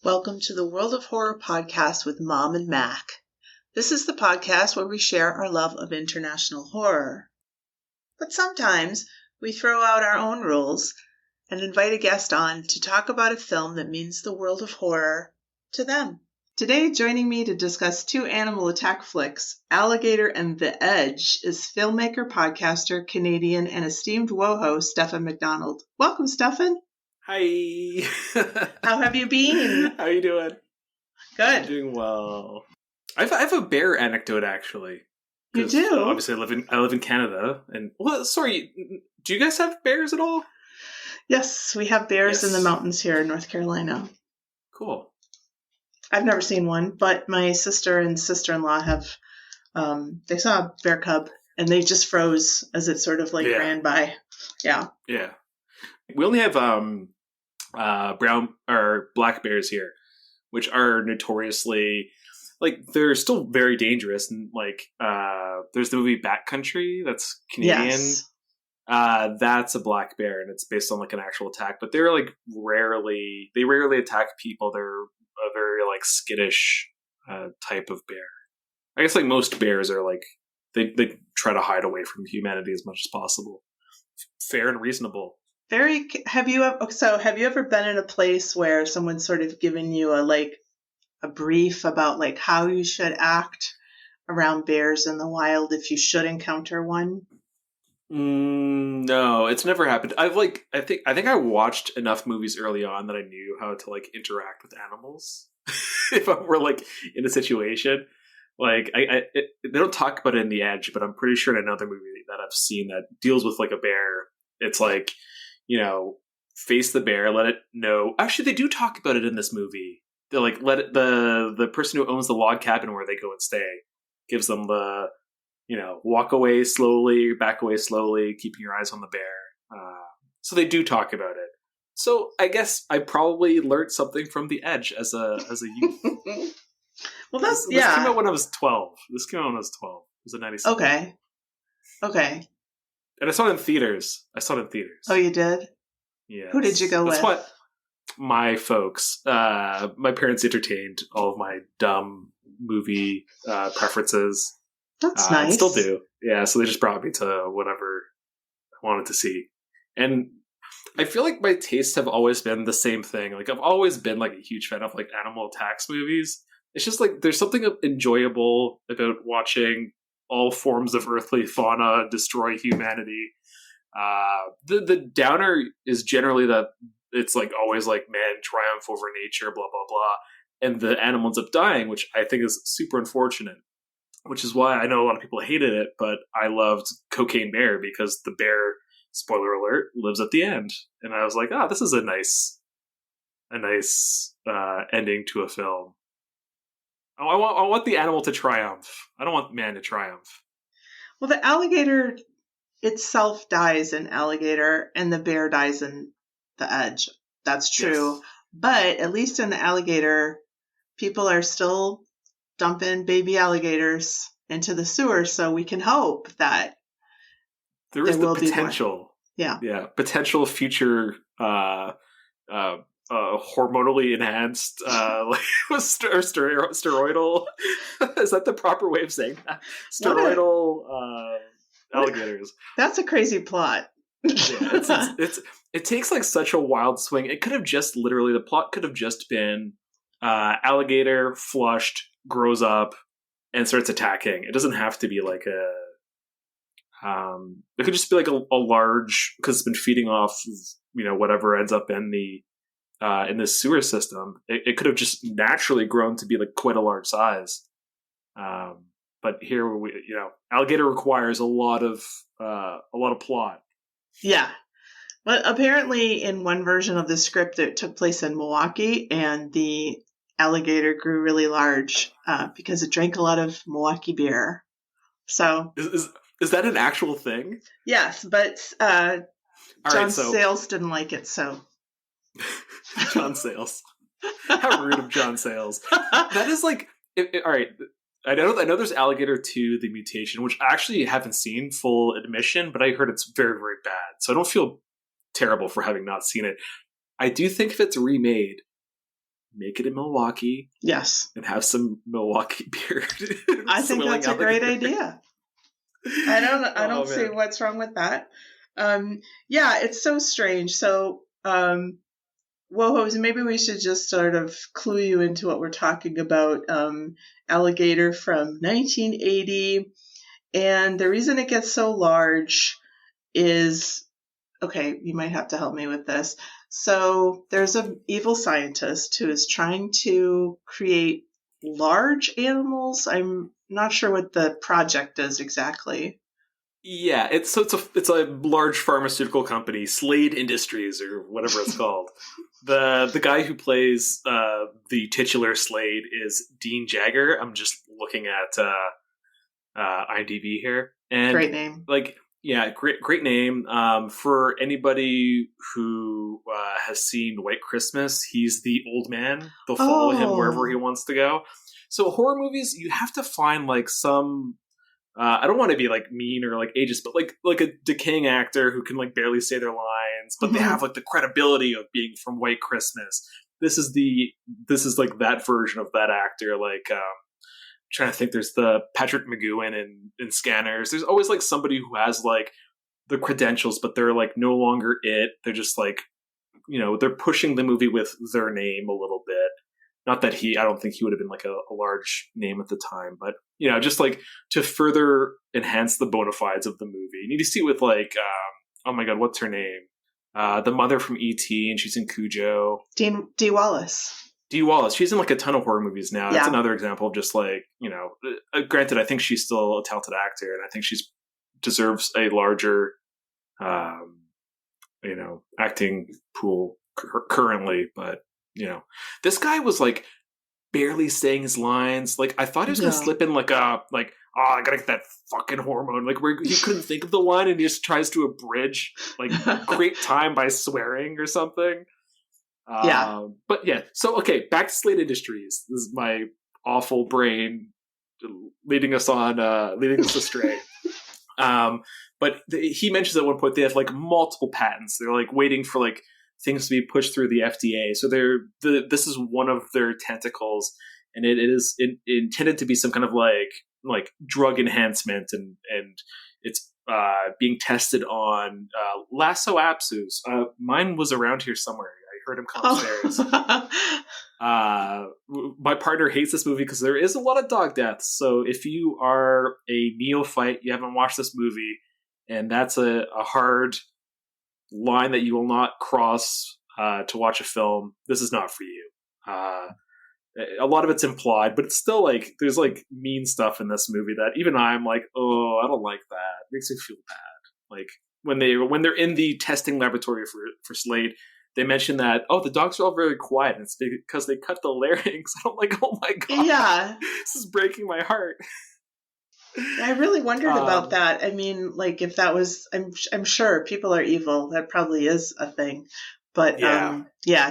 Welcome to the World of Horror podcast with Mom and Mac. This is the podcast where we share our love of international horror. But sometimes we throw out our own rules and invite a guest on to talk about a film that means the world of horror to them. Today, joining me to discuss two animal attack flicks, Alligator and The Edge, is filmmaker, podcaster, Canadian, and esteemed WoHos, Stefan McDonald. Welcome, Stefan. Hi. How have you been? How are you doing? Good. I'm doing well. I have a bear anecdote, actually. You do? Obviously, I live in Canada, and sorry. Do you guys have bears at all? Yes, we have bears in the mountains here in North Carolina. Cool. I've never seen one, but my sister and sister-in-law have. They saw a bear cub, and they just froze as it sort of ran by. Yeah. Yeah. We only have brown or black bears here, which are notoriously they're still very dangerous. And there's the movie Backcountry that's Canadian. Yes. That's a black bear, and it's based on an actual attack. But they're rarely attack people. They're a very skittish type of bear. I guess most bears are they try to hide away from humanity as much as possible. Fair and reasonable. Have you ever been in a place where someone's sort of given you a brief about how you should act around bears in the wild if you should encounter one? No, it's never happened. I think I watched enough movies early on that I knew how to interact with animals. If I were in a situation, they don't talk about it in The Edge, but I'm pretty sure in another movie that I've seen that deals with a bear, it's face the bear, let it know. Actually, they do talk about it in this movie. They're let it, the person who owns the log cabin where they go and stay gives them the, walk away slowly, back away slowly, keeping your eyes on the bear. So they do talk about it. So I guess I probably learned something from The Edge as a youth. Well, this came out when I was 12. It was in 96. Okay. And I saw it in theaters. Oh, you did? Yeah. Who did you go with? That's what my folks, my parents entertained all of my dumb movie preferences. That's nice. And still do. Yeah, so they just brought me to whatever I wanted to see. And I feel like my tastes have always been the same thing. I've always been a huge fan of animal attacks movies. It's just there's something enjoyable about watching all forms of earthly fauna destroy humanity. The downer is generally that it's always man triumph over nature, blah blah blah, and the animal ends up dying, which I think is super unfortunate. Which is why I know a lot of people hated it, but I loved Cocaine Bear because the bear, spoiler alert, lives at the end, and I was like, this is a nice ending to a film. I want the animal to triumph. I don't want man to triumph. Well, the alligator itself dies in Alligator, and the bear dies in The Edge. That's true. Yes. But at least in the Alligator, people are still dumping baby alligators into the sewer, so we can hope that there is the potential. Yeah, potential future hormonally enhanced steroidal. Is that the proper way of saying that? Steroidal alligators. That's a crazy plot. Yeah, it takes such a wild swing. It could have just the plot could have just been alligator flushed, grows up, and starts attacking. It doesn't have to be it could just be a large, because it's been feeding off whatever ends up in the sewer system. It could have just naturally grown to be quite a large size. But here alligator requires a lot of plot. Yeah. But apparently in one version of the script it took place in Milwaukee, and the alligator grew really large because it drank a lot of Milwaukee beer. So is that an actual thing? Yes, but John Sayles didn't like it, so John Sayles. How rude of John Sayles. That is all right. I know there's Alligator 2, The Mutation, which I actually haven't seen, full admission, but I heard it's very, very bad. So I don't feel terrible for having not seen it. I do think if it's remade, make it in Milwaukee. Yes. And have some Milwaukee beer. I think that's a great idea. I don't see man. what's wrong with that. Yeah, it's so strange. So, WoHos, maybe we should just sort of clue you into what we're talking about. Alligator from 1980. And the reason it gets so large is, okay, you might have to help me with this. So there's an evil scientist who is trying to create large animals. I'm not sure what the project is exactly. Yeah, it's a large pharmaceutical company, Slade Industries or whatever it's called. The guy who plays the titular Slade is Dean Jagger. I'm just looking at IMDb here, and Great name. Great name. For anybody who has seen White Christmas, he's the old man. They'll follow him wherever he wants to go. So horror movies, you have to find like some. I don't want to be like mean or like ageist, but like a decaying actor who can like barely say their lines, but they have like the credibility of being from White Christmas. This is like that version of that actor. Like trying to think, there's the Patrick McGowan in Scanners. There's always like somebody who has like the credentials, but they're like no longer it. They're just like, they're pushing the movie with their name a little bit. Not that I don't think he would have been like a large name at the time, but just like to further enhance the bona fides of the movie. You need to see it with like, oh my God, what's her name? The mother from E.T. and she's in Cujo. Dee Wallace. Dee Wallace. She's in like a ton of horror movies now. Yeah. That's another example of just like, granted, I think she's still a talented actor and I think she deserves a larger, acting pool currently, but this guy was like barely saying his lines. Like I thought he was gonna slip in like I gotta get that fucking hormone, like where he couldn't think of the line and he just tries to abridge like great time by swearing or something. But yeah, so okay, back to Slate Industries. This is my awful brain leading us astray. But he mentions at one point they have like multiple patents. They're like waiting for like things to be pushed through the FDA. So this is one of their tentacles, and it is intended to be some kind of like drug enhancement, and it's being tested on Lasso Apsus. Mine was around here somewhere. I heard him come upstairs. My partner hates this movie because there is a lot of dog deaths. So if you are a neophyte, you haven't watched this movie, and that's a hard line that you will not cross to watch a film, this is not for you. A lot of it's implied, but it's still like there's like mean stuff in this movie that even I'm like, oh, I don't like that. It makes me feel bad. Like when they're in the testing laboratory for Slade, they mention that the dogs are all very quiet, and it's because they cut the larynx. I'm like, oh my God, yeah, this is breaking my heart. I really wondered about that. I mean, like if that was, I'm sure people are evil. That probably is a thing. But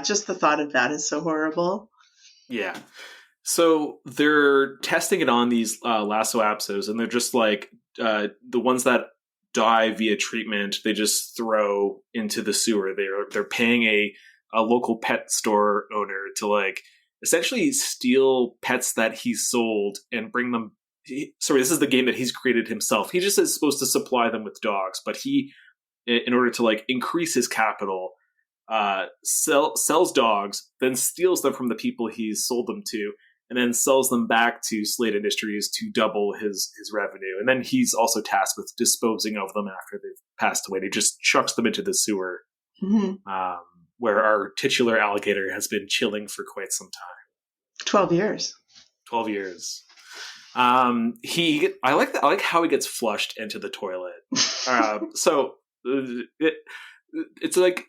just the thought of that is so horrible. Yeah. So they're testing it on these Lasso Apsos, and they're just like the ones that die via treatment, they just throw into the sewer. They're paying a local pet store owner to like essentially steal pets that he sold and bring them. This is the game that he's created himself. He just is supposed to supply them with dogs, but he, in order to like increase his capital, sells dogs, then steals them from the people he's sold them to, and then sells them back to Slate Industries to double his revenue. And then he's also tasked with disposing of them after they've passed away. He just chucks them into the sewer, where our titular alligator has been chilling for quite some time. 12 years. 12 years. I like how he gets flushed into the toilet. So it's like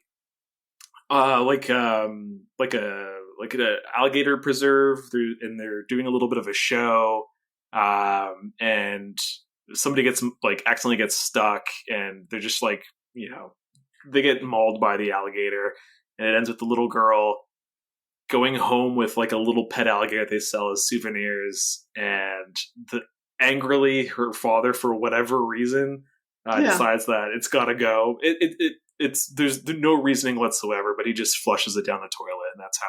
an alligator preserve, and they're doing a little bit of a show, and somebody accidentally gets stuck, and they're just like, they get mauled by the alligator, and it ends with the little girl going home with like a little pet alligator they sell as souvenirs, and angrily her father, for whatever reason, decides that it's gotta go. There's no reasoning whatsoever, but he just flushes it down the toilet, and that's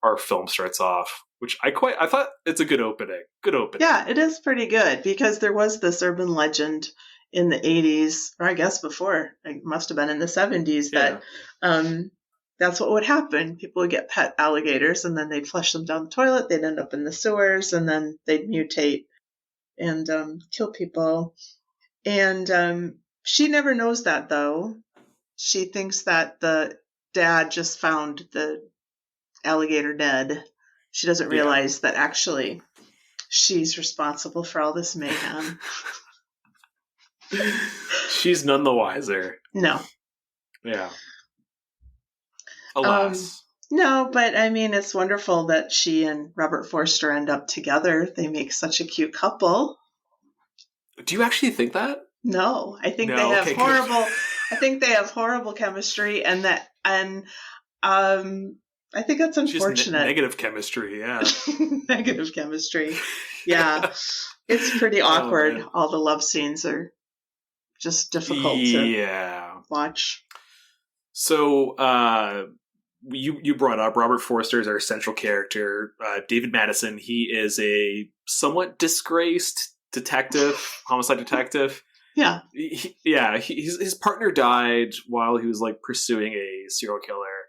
our film starts off, which I thought it's a good opening. Good opening. Yeah, it is pretty good because there was this urban legend in the 80s, or I guess before, it must have been in the 70s, that that's what would happen. People would get pet alligators and then they'd flush them down the toilet. They'd end up in the sewers and then they'd mutate and kill people. And she never knows that, though. She thinks that the dad just found the alligator dead. She doesn't realize that actually she's responsible for all this mayhem. She's none the wiser. No. Yeah. Alas. No, but I mean, it's wonderful that she and Robert Forster end up together. They make such a cute couple. Do you actually think that? No, I think they have horrible. I think they have horrible chemistry, and I think that's unfortunate. Negative chemistry, yeah. Negative chemistry, yeah. It's pretty awkward. All the love scenes are just difficult to watch. So, you brought up Robert Forster as our central character. David Madison, he is a somewhat disgraced homicide detective. Yeah. His partner died while he was like pursuing a serial killer,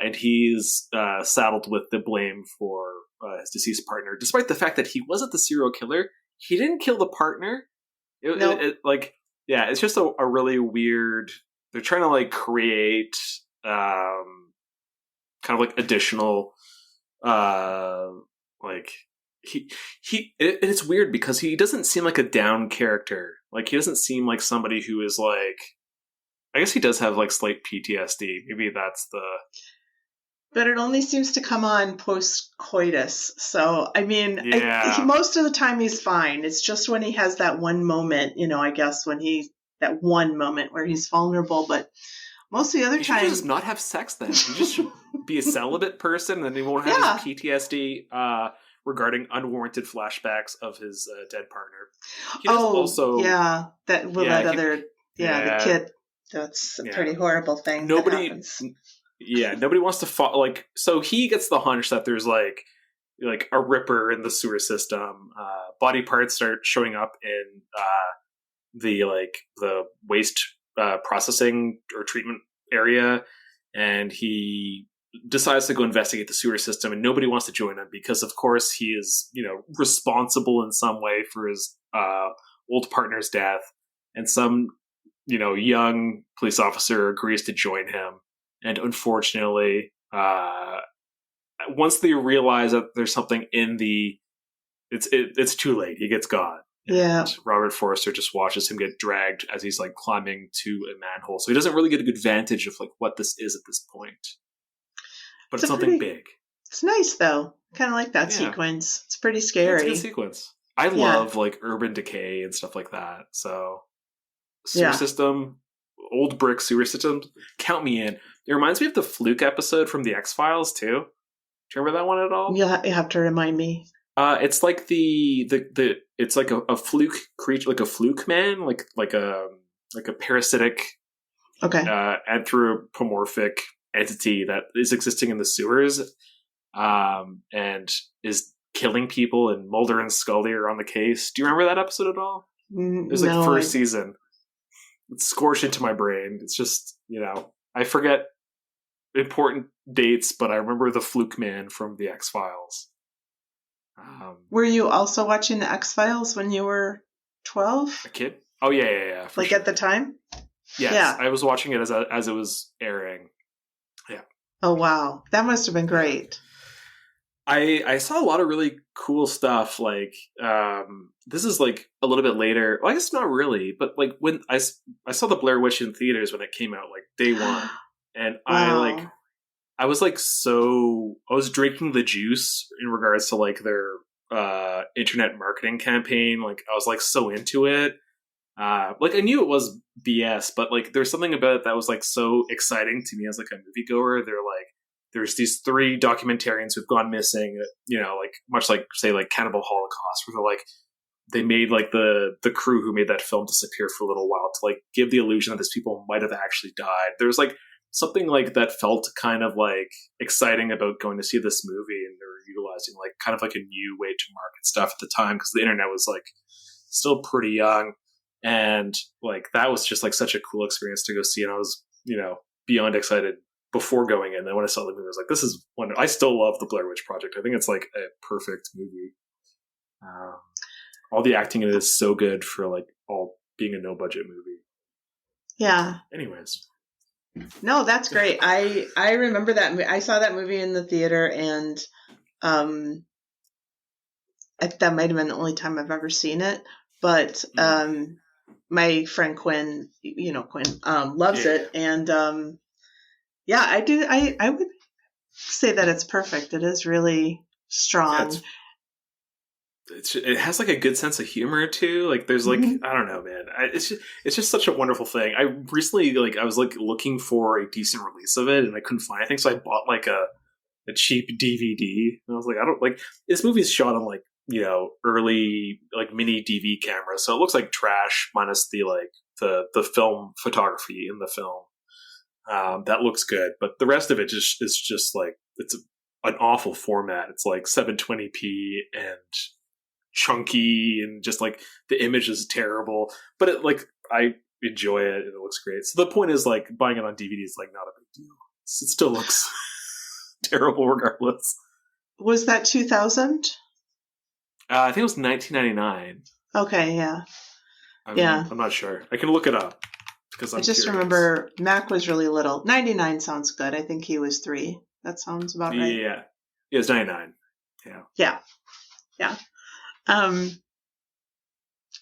and he's saddled with the blame for his deceased partner, despite the fact that he wasn't the serial killer. He didn't kill the partner. It's just a really weird. They're trying to like create kind of like additional it's weird because he doesn't seem like a down character. Like, he doesn't seem like somebody who is like, I guess he does have like slight PTSD. Maybe that's the. But it only seems to come on post-coitus. So, I mean, most of the time he's fine. It's just when he has that one moment, I guess that one moment where he's vulnerable. But most of the other time. He should just not have sex then. He just should be a celibate person, and then he won't have his PTSD regarding unwarranted flashbacks of his dead partner. He the kid. That's a pretty horrible thing. Nobody wants to fall. Like, so he gets the hunch that there's like a ripper in the sewer system. Body parts start showing up in the waste processing or treatment area, and he decides to go investigate the sewer system, and nobody wants to join him because, of course, he is, responsible in some way for his old partner's death. And some, young police officer agrees to join him. And unfortunately, once they realize that there's something in it's too late. He gets gone. Yeah. And Robert Forster just watches him get dragged as he's like climbing to a manhole. So he doesn't really get a good vantage of like what this is at this point. But it's something big. It's nice, though. Kind of like that sequence. It's pretty scary. It's a good sequence. I love like urban decay and stuff like that. So sewer system, old brick sewer systems, count me in. It reminds me of the Fluke episode from the X-Files too. Do you remember that one at all? Yeah, you have to remind me. It's like it's like a fluke creature, like a Fluke Man, like a parasitic, anthropomorphic entity that is existing in the sewers, and is killing people, and Mulder and Scully are on the case. Do you remember that episode at all? It was like first season. It's scorched into my brain. It's just, I forget important dates, but I remember the Fluke Man from the X-Files. Were you also watching the X-Files when you were 12? A kid? Oh, yeah. Like at the time? Yes, yeah. I was watching it as it was airing. Yeah. Oh, wow. That must have been great. I saw a lot of really cool stuff. Like, this is like a little bit later. Well, I guess not really, but like when I saw the Blair Witch in theaters when it came out, like day one, and wow. I was drinking the juice in regards to like their internet marketing campaign. Like, I was like so into it. Like, I knew it was BS, but like there's something about it that was like so exciting to me as like a moviegoer. They're like, there's these 3 documentarians who've gone missing, like much like say like Cannibal Holocaust, where they're like, they made like the crew who made that film disappear for a little while to like give the illusion that these people might have actually died. There's like something like that felt kind of like exciting about going to see this movie, and they were utilizing like kind of like a new way to market stuff at the time because the internet was like still pretty young, and like that was just like such a cool experience to go see, and I was beyond excited before going in. And when I saw the movie, I was like, this is one. I still love the Blair Witch Project. I think it's like a perfect movie. All the acting in it is so good for like all being a no budget movie. Yeah. Anyways. No, that's great. I remember that. I saw that movie in the theater, and that might have been the only time I've ever seen it. But my friend Quinn, Quinn, loves it, and I do. I would say that it's perfect. It is really strong. It has like a good sense of humor too. Like there's like I don't know, man. It's just such a wonderful thing. I recently I was like looking for a decent release of it, and I couldn't find anything, so I bought like a cheap DVD. And I was like, I don't like this movie's shot on like early like mini DV camera, so it looks like trash minus the like the film photography in the film. That looks good, but the rest of it is just like it's an awful format. It's like 720p and chunky, and just like the image is terrible, but it like I enjoy it and it looks great. So the point is like buying it on DVD is like not a big deal. It still looks terrible regardless. Was that 2000? I think it was 1999. Okay, yeah. I'm not sure. I can look it up because I just remember Mac was really little. 99 sounds good. I think he was 3. That sounds about right. Yeah, it was 99. Yeah.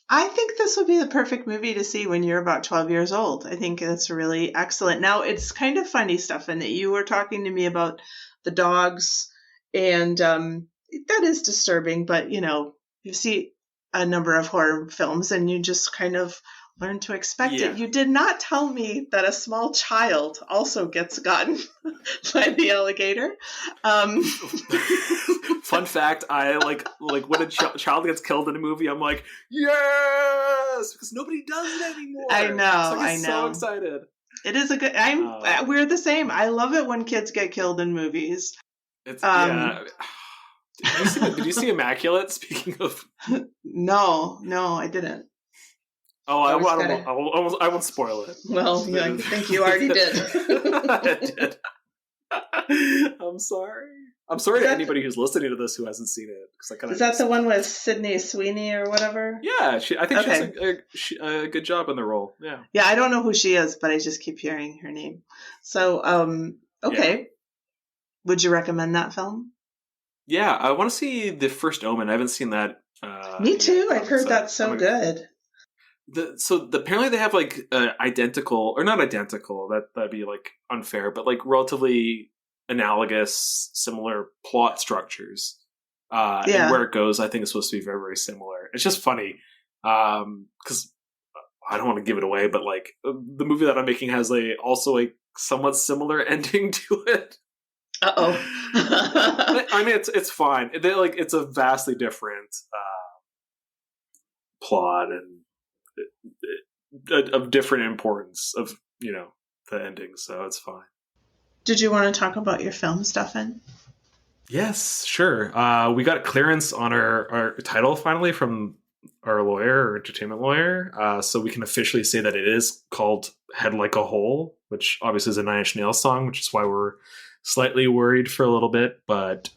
I think this would be the perfect movie to see when you're about 12 years old. I think that's really excellent. Now, it's kind of funny stuff in that you were talking to me about the dogs, and that is disturbing, but, you see a number of horror films and you just kind of learn to expect it. You did not tell me that a small child also gets gotten by the alligator. Fun fact, I like when a child gets killed in a movie, I'm like, yes! Because nobody does it anymore. I know, I'm so excited. It is a good... we're the same. I love it when kids get killed in movies. It's Did you see Immaculate? Speaking of... No, I didn't. Oh, I won't spoil it. Well, I think you already did. I did. I'm sorry. I'm sorry to anybody who's listening to this who hasn't seen it. Is that the one with Sydney Sweeney or whatever? Yeah, I think she does a good job in the role. Yeah. Yeah, I don't know who she is, but I just keep hearing her name. So, okay. Yeah. Would you recommend that film? Yeah, I want to see The First Omen. I haven't seen that. Me too. I've heard that's so good. Apparently they have like identical, or not identical, that'd be like unfair, but like relatively analogous, similar plot structures. And where it goes, I think it's supposed to be very, very similar. It's just funny because I don't want to give it away, but like the movie that I'm making has also a somewhat similar ending to it. Uh-oh. I mean, it's fine. It's a vastly different plot and of different importance of the ending, so it's fine. Did you want to talk about your film, Stefan? Yes, sure. We got clearance on our title finally from our lawyer, or entertainment lawyer, so we can officially say that it is called Head Like a Hole, which obviously is a Nine Inch Nails song, which is why we're slightly worried for a little bit, but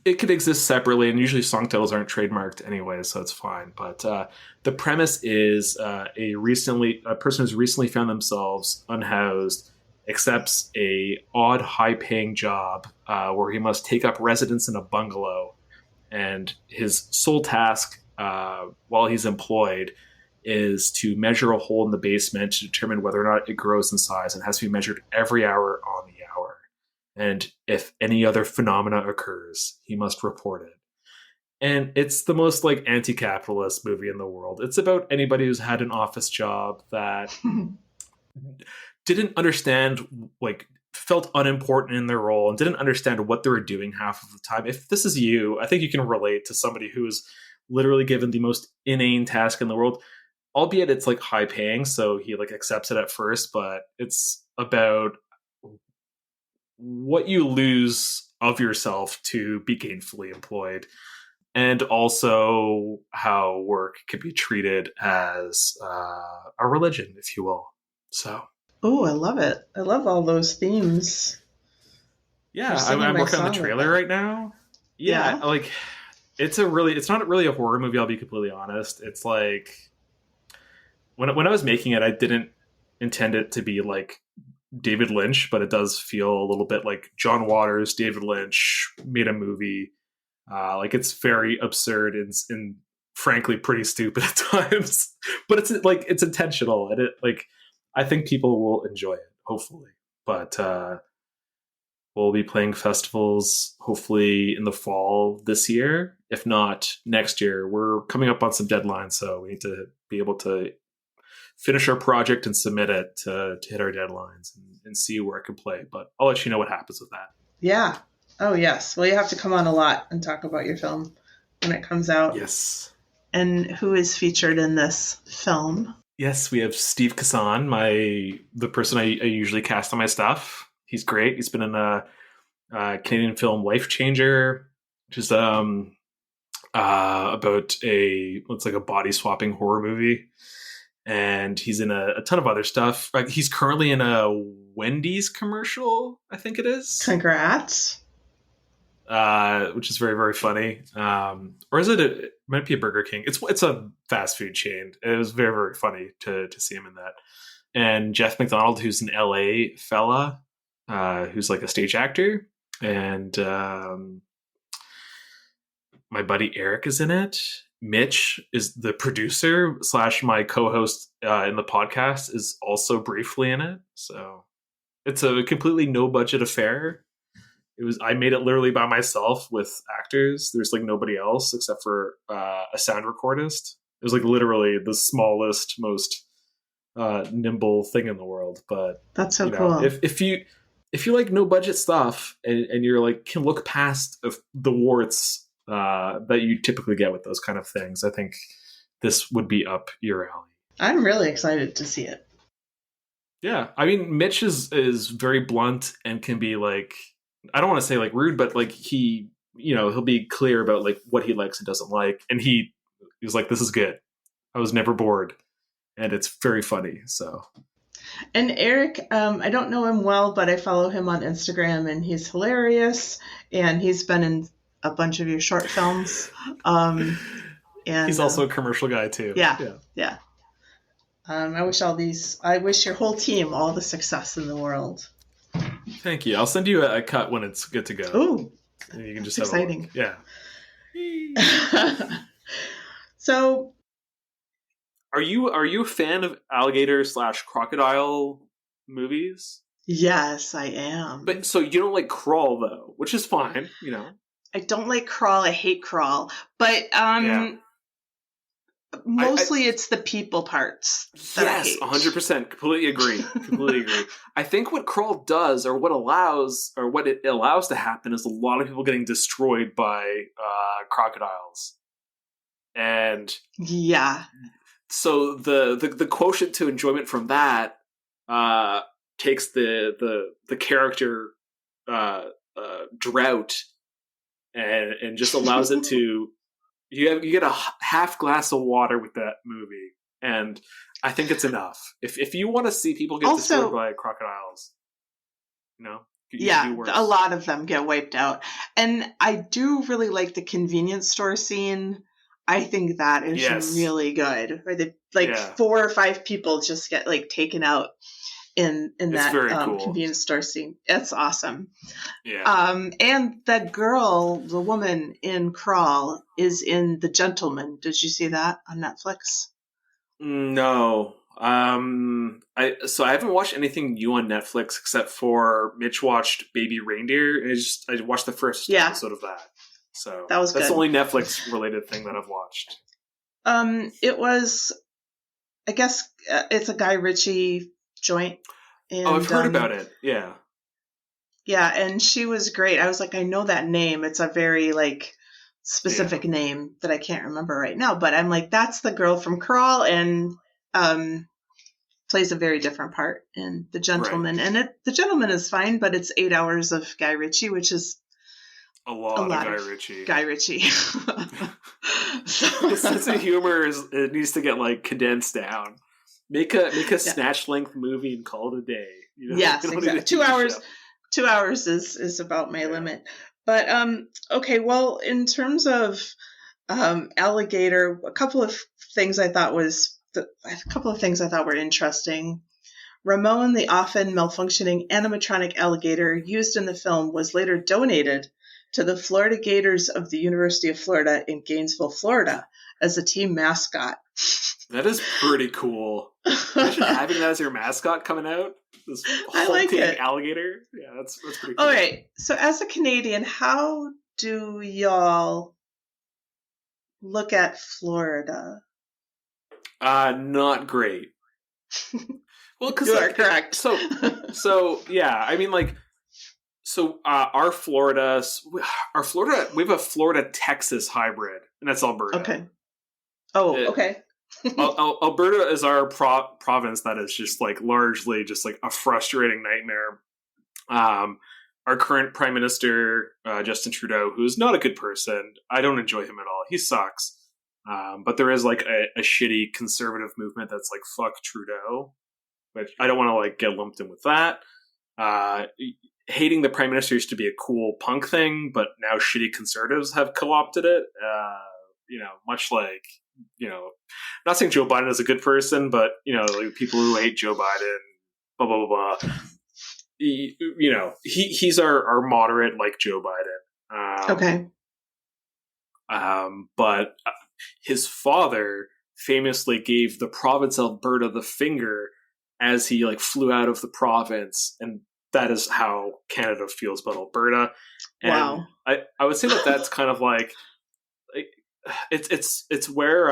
it could exist separately, and usually song titles aren't trademarked anyway, so it's fine. But the premise is a person who's recently found themselves unhoused accepts a odd high-paying job where he must take up residence in a bungalow, and his sole task while he's employed is to measure a hole in the basement to determine whether or not it grows in size, and has to be measured every hour on the hour. And if any other phenomena occurs, he must report it. And it's the most like anti-capitalist movie in the world. It's about anybody who's had an office job that didn't understand, like felt unimportant in their role and didn't understand what they were doing half of the time. If this is you, I think you can relate to somebody who is literally given the most inane task in the world. albeit it's like high paying, so he like accepts it at first, but it's about what you lose of yourself to be gainfully employed, and also how work can be treated as a religion, if you will. So, Oh, I love it. I love all those themes. yeah, I'm working on the trailer right now. Yeah, like it's not really a horror movie. I'll be completely honest. It's like when I was making it, I didn't intend it to be like David Lynch, but it does feel a little bit like John Waters, David Lynch made a movie. Like it's very absurd and frankly pretty stupid at times, but it's intentional, and it like I think people will enjoy it, hopefully. But we'll be playing festivals hopefully in the fall this year, if not next year. We're coming up on some deadlines, so we need to be able to finish our project and submit it to hit our deadlines and see where it can play. But I'll let you know what happens with that. Yeah. Oh, yes. Well, you have to come on a lot and talk about your film when it comes out. Yes. And who is featured in this film? Yes, we have Steve Kassan, the person I usually cast on my stuff. He's great. He's been in a Canadian film Life Changer, which is about it's like a body swapping horror movie. And he's in a ton of other stuff. Like he's currently in a Wendy's commercial, I think it is. Congrats. Which is very, very funny. Or is it might be a Burger King. It's a fast food chain. It was very, very funny to see him in that. And Jeff McDonald, who's an LA fella, who's like a stage actor. And my buddy Eric is in it. Mitch is the producer / my co-host in the podcast, is also briefly in it. So it's a completely no budget affair. I made it literally by myself with actors. There's like nobody else except for a sound recordist. It was like literally the smallest, most nimble thing in the world. But that's so cool. If you like no budget stuff and you're like can look past the warts that you typically get with those kind of things, I think this would be up your alley. I'm really excited to see it. Yeah, I mean, Mitch is very blunt and can be like, I don't want to say like rude, but like he'll be clear about like what he likes and doesn't like, and he was like, "This is good. I was never bored, and it's very funny." So. And Eric, I don't know him well, but I follow him on Instagram, and he's hilarious, and he's been in a bunch of your short films. And he's also a commercial guy too. Yeah. I wish your whole team all the success in the world. Thank you. I'll send you a cut when it's good to go. Ooh, and you can just that's have exciting. Yeah. So, are you a fan of alligator / crocodile movies? Yes, I am. But so you don't like Crawl though, which is fine, I don't like Crawl. I hate Crawl. But mostly it's the people parts. Yes, 100%. Completely agree. I think what Crawl does, or what it allows to happen, is a lot of people getting destroyed by crocodiles. And yeah. So the quotient to enjoyment from that takes the character drought and just allows it to you get a half glass of water with that movie, and I think it's enough. If you want to see people get destroyed by crocodiles, a lot of them get wiped out, and I do really like the convenience store scene. I think that is really good. Where 4 or 5 people just get like taken out in that cool. Convenience store scene. It's awesome. Yeah. And that girl, the woman in Crawl, is in The Gentleman. Did you see that on Netflix? No. I haven't watched anything new on Netflix except for Mitch watched Baby Reindeer, and I watched the first episode of that. So that's good. The only Netflix related thing that I've watched. It was, I guess, it's a Guy Ritchie joint. And, I've heard about it. Yeah. Yeah, and she was great. I was like, I know that name. It's a very specific name that I can't remember right now, but I'm like, that's the girl from Crawl, and plays a very different part in The Gentleman. Right. And The Gentleman is fine, but it's 8 hours of Guy Ritchie, which is a lot of Guy Ritchie. His sense of humor it needs to get like condensed down. Make a snatch length movie and call it a day. You know? Yes, exactly. 2 hours. 2 hours is about my limit. But okay, well, in terms of Alligator, a couple of things I thought were interesting. Ramon, the often malfunctioning animatronic alligator used in the film, was later donated to the Florida Gators of the University of Florida in Gainesville, Florida, as a team mascot. That is pretty cool. Imagine having that as your mascot coming out. This hulking alligator. Yeah, that's pretty cool. All right. So as a Canadian, how do y'all look at Florida? Not great. Well, because you are correct. So yeah, I mean, like, so our Florida, we have a Florida-Texas hybrid, and that's Alberta. Okay. Oh, okay. Alberta is our province that is just like largely just like a frustrating nightmare. Our current Prime Minister, Justin Trudeau, who is not a good person. I don't enjoy him at all. He sucks. But there is like a shitty conservative movement that's like, fuck Trudeau. But I don't want to like get lumped in with that. Hating the Prime Minister used to be a cool punk thing, but now shitty conservatives have co-opted it. Much like, not saying Joe Biden is a good person, but, like people who hate Joe Biden, blah, blah, blah, blah. He's our moderate, like Joe Biden. Okay. But his father famously gave the province of Alberta the finger as he like flew out of the province, and that is how Canada feels about Alberta. And wow. I would say that's kind of like it's where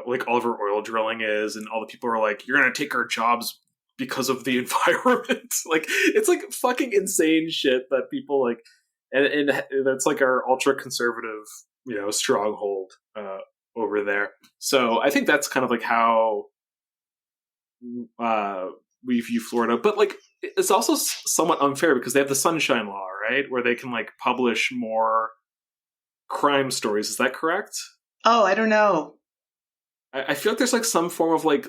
like Oliver Oil drilling is, and all the people are like, you're gonna take our jobs because of the environment. Like, it's like fucking insane shit that people like, and that's like our ultra conservative, stronghold over there. So I think that's kind of like how we view Florida, but like it's also somewhat unfair because they have the Sunshine Law, right, where they can like publish more crime stories. Is that correct? Oh, I don't know. I feel like there's like some form of like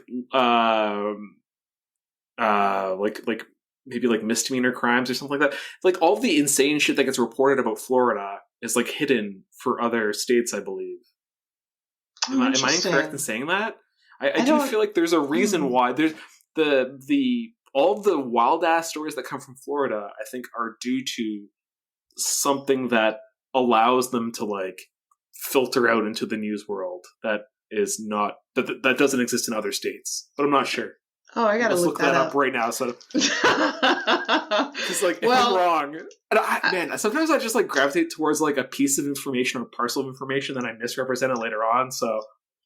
like maybe like misdemeanor crimes or something like that. Like all the insane shit that gets reported about Florida is like hidden for other states, I believe. Am I incorrect in saying that? I do feel like there's a reason why there's all the wild ass stories that come from Florida, I think, are due to something that allows them to like filter out into the news world that is not that doesn't exist in other states. But I'm not sure. Oh, I gotta look that up right now. So it's like, if I'm wrong, and sometimes I just like gravitate towards like a piece of information or parcel of information that I misrepresent it later on. So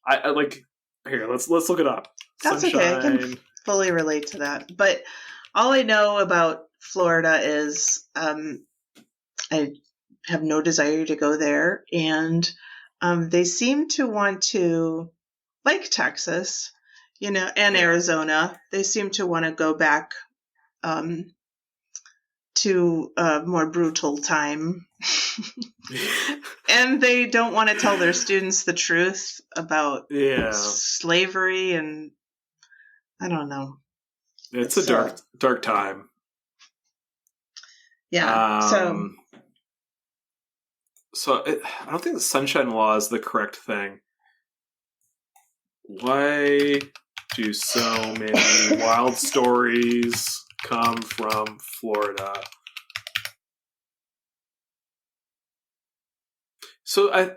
I like, here, let's look it up. That's Sunshine. Okay. I can fully relate to that. But all I know about Florida is I have no desire to go there, and they seem to want to, like Texas, and Arizona, they seem to want to go back to a more brutal time. And they don't want to tell their students the truth about slavery, and I don't know. It's a dark time. Yeah. So I don't think the Sunshine Law is the correct thing. Why do so many wild stories come from Florida? So I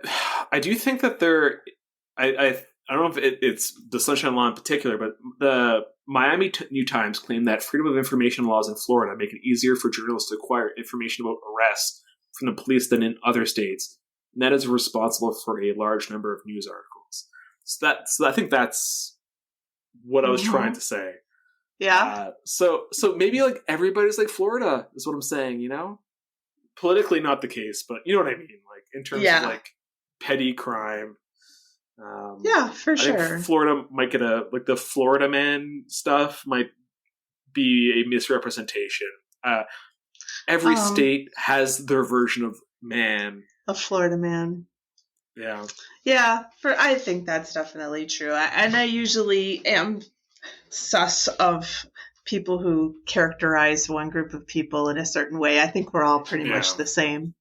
do think that I don't know if it's the Sunshine Law in particular, but the Miami New Times claimed that freedom of information laws in Florida make it easier for journalists to acquire information about arrests from the police than in other states, and that is responsible for a large number of news articles. So I think that's what I was trying to say. Yeah. So maybe like everybody's like Florida is what I'm saying. Politically not the case, but you know what I mean. Like, in terms of like petty crime. For sure. I think Florida might get the Florida Man stuff might be a misrepresentation. Every state has their version of man. A Florida Man. Yeah. Yeah, I think that's definitely true. I usually am sus of people who characterize one group of people in a certain way. I think we're all pretty much the same.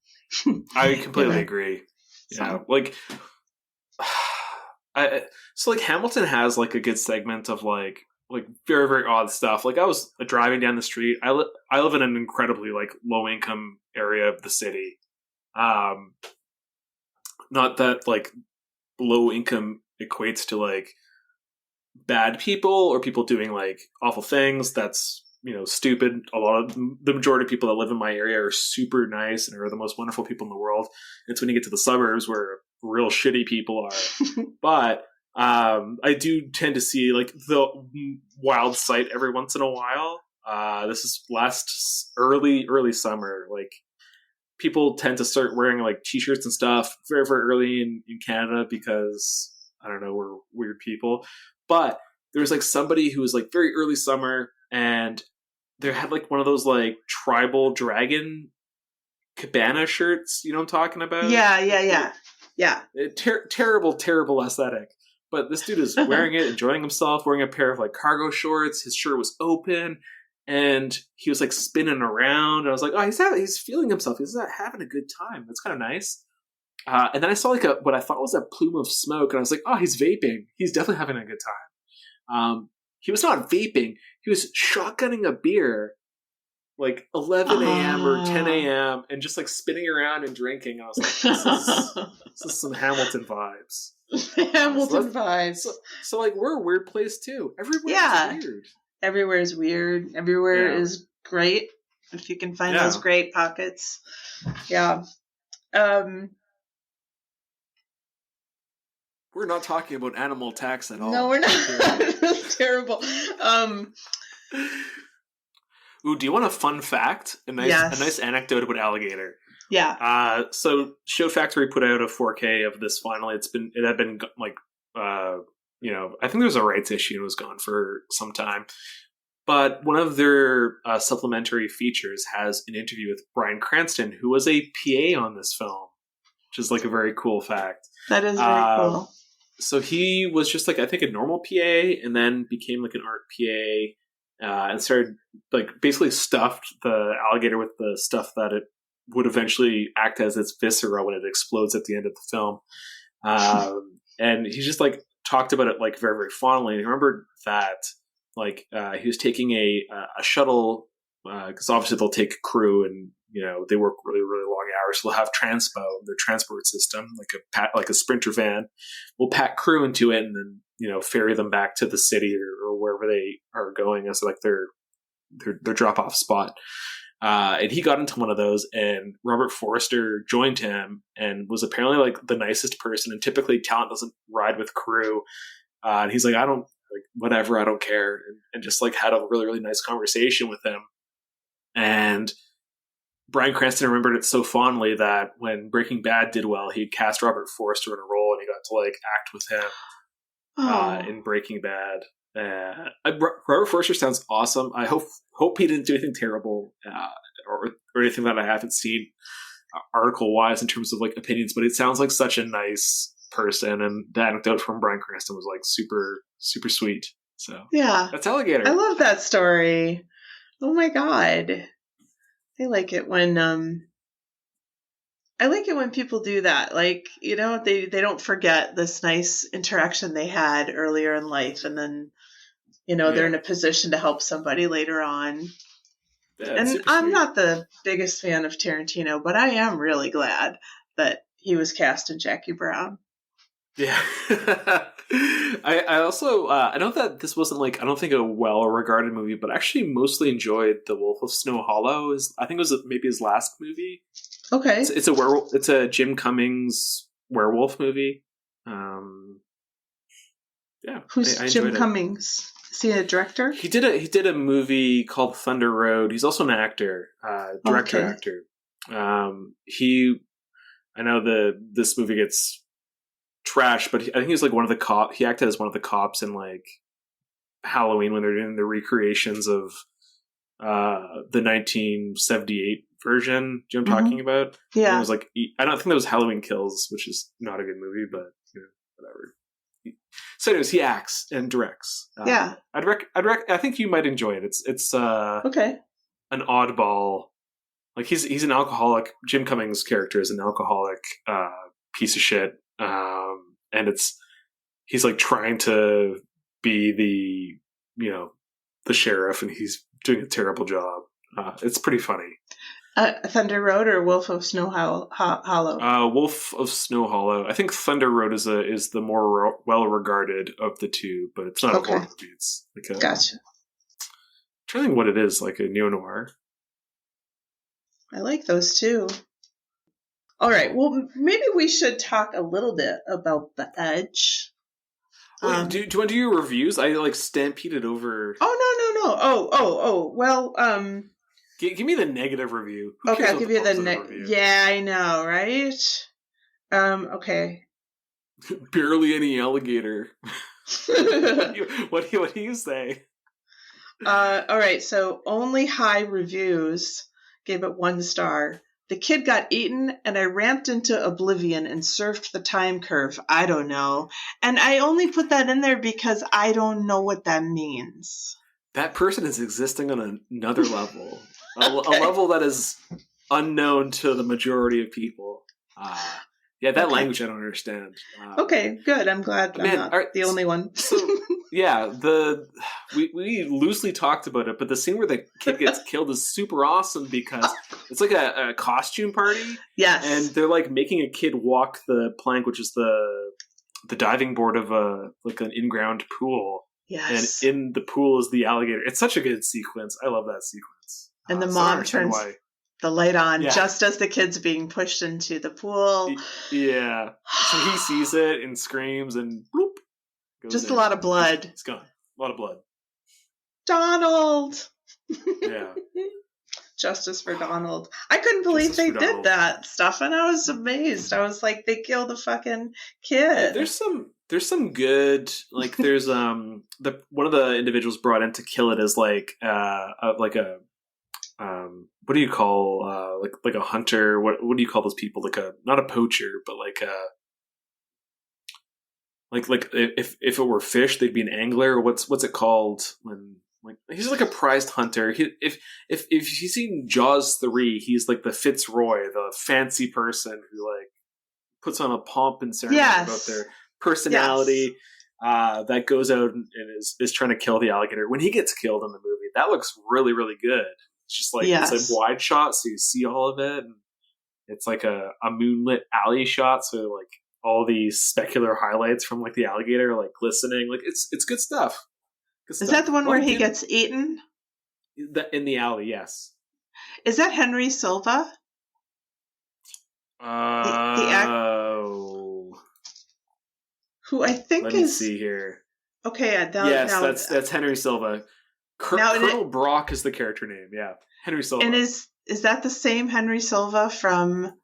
I completely agree. Yeah, like, so like Hamilton has like a good segment of like very, very odd stuff. Like I was driving down the street. I live in an incredibly like low income area of the city. Not that like low income equates to like bad people or people doing like awful things. That's, stupid. The majority of people that live in my area are super nice and are the most wonderful people in the world. It's when you get to the suburbs where real shitty people are. But I do tend to see like the wild sight every once in a while. This is last early summer. Like people tend to start wearing like t-shirts and stuff very, very early in Canada because I don't know, we're weird people. But there was like somebody who was like very early summer and they had like one of those like tribal dragon cabana shirts. You know what I'm talking about? Yeah. Terrible aesthetic. But this dude is wearing it, enjoying himself, wearing a pair of like cargo shorts. His shirt was open and he was like spinning around. And I was like, oh, he's feeling himself. He's having a good time. That's kind of nice. And then I saw like what I thought was a plume of smoke. And I was like, oh, he's vaping. He's definitely having a good time. He was not vaping. He was shotgunning a beer like 11 a.m. or 10 a.m. and just like spinning around and drinking. I was like, this is some Hamilton vibes. Hamilton vibes. So like we're a weird place too. Everywhere's weird. Everywhere is weird. Everywhere is great. If you can find those great pockets. Yeah. We're not talking about animal attacks at all. No, we're not. That's terrible. Ooh, do you want a fun fact? A nice anecdote about Alligator. Yeah. So Show Factory put out a 4K of this finally. It had been like, I think there was a rights issue and it was gone for some time. But one of their supplementary features has an interview with Bryan Cranston, who was a PA on this film, which is like a very cool fact. That is very cool. So he was just like, I think a normal PA and then became like an art PA and started like basically stuffed the alligator with the stuff that it would eventually act as its viscera when it explodes at the end of the film. And he just like talked about it like very, very fondly. And I remember that like he was taking a shuttle because obviously they'll take a crew and they work really, really long hours. So they'll have transpo, their transport system, like a Sprinter van. We'll pack crew into it and then ferry them back to the city or wherever they are going as like their drop off spot. And he got into one of those, and Robert Forster joined him and was apparently like the nicest person. And typically, talent doesn't ride with crew. And he's like, I don't care, and just like had a really, really nice conversation with him. And Bryan Cranston remembered it so fondly that when Breaking Bad did well, he cast Robert Forster in a role, and he got to like act with him in Breaking Bad. Robert Forster sounds awesome. I hope he didn't do anything terrible or anything that I haven't seen article wise in terms of like opinions, but it sounds like such a nice person, and the anecdote from Bryan Cranston was like super, super sweet. So yeah, that's Alligator. I love that story. Oh my god. I like it when people do that. Like, they don't forget this nice interaction they had earlier in life, and then they're in a position to help somebody later on. Yeah, and I'm not the biggest fan of Tarantino, but I am really glad that he was cast in Jackie Brown. Yeah. I also I know that this wasn't like, I don't think a well-regarded movie, but I actually mostly enjoyed The Wolf of Snow Hollow. I think it was maybe his last movie. Okay. It's a werewolf. It's a Jim Cummings werewolf movie. Yeah. Who's Jim Cummings? Is he a director? He did a movie called Thunder Road. He's also an actor, director. I I know this movie gets trashed, but I think he's like one of the cops. He acted as one of the cops in like Halloween when they're doing the recreations of the 1978 version. Do you know what I'm talking about? Yeah. And it was like, I don't think that was Halloween Kills, which is not a good movie, but whatever. So anyways, he acts and directs. Yeah. I think you might enjoy it. It's okay. An oddball. Like he's an alcoholic. Jim Cummings' character is an alcoholic piece of shit. And he's like trying to be the sheriff, and he's doing a terrible job. It's pretty funny. Thunder Road or Wolf of Snow Hollow? Wolf of Snow Hollow. I think Thunder Road is the more well regarded of the two, but it's not a horror movie. It's like gotcha. I'm trying to think what it is, like a neo-noir. I like those too. All right. Well, maybe we should talk a little bit about The Edge. Wait, do you want to do your reviews? I like stampeded over. Oh no. Oh. Well, give me the negative review. Okay, I'll give you the review. Yeah, I know, right? Okay. Barely any alligator. What do you say? All right. So only high reviews gave it 1 star. The kid got eaten, and I ramped into oblivion and surfed the time curve. I don't know. And I only put that in there because I don't know what that means. That person is existing on another level. A level that is unknown to the majority of people. That language I don't understand. Okay, good. I'm glad I'm not the only one. So, yeah, we loosely talked about it, but the scene where the kid gets killed is super awesome because it's like a costume party. Yes. And they're like making a kid walk the plank, which is the diving board of an in-ground pool. Yes. And in the pool is the alligator. It's such a good sequence. I love that sequence. And the mom turns the light on just as the kid's being pushed into the pool. Yeah. So he sees it and screams and bloop. Just a lot of blood. It's gone. A lot of blood. Donald! Yeah. Justice for Donald. I couldn't believe they did that stuff, and I was amazed. I was like, they killed the fucking kid. There's some good, like there's one of the individuals brought in to kill it is like what do you call like a hunter? What do you call those people? Like not a poacher, but like if it were fish, they'd be an angler. Or what's it called when like he's like a prized hunter. If you've seen Jaws 3, he's like the Fitzroy, the fancy person who like puts on a pomp and ceremony about their personality. That goes out and is trying to kill the alligator. When he gets killed in the movie, that looks really, really good. It's just like it's a wide shot, so you see all of it. And it's like a moonlit alley shot, so like all these specular highlights from like the alligator like glistening. Like it's good stuff. Is that the one where he gets eaten? In the alley, yes. Is that Henry Silva? Who I think Let me see here. Okay, yes, that's Henry Silva. Colonel Brock is the character name. Yeah, Henry Silva. And is that the same Henry Silva from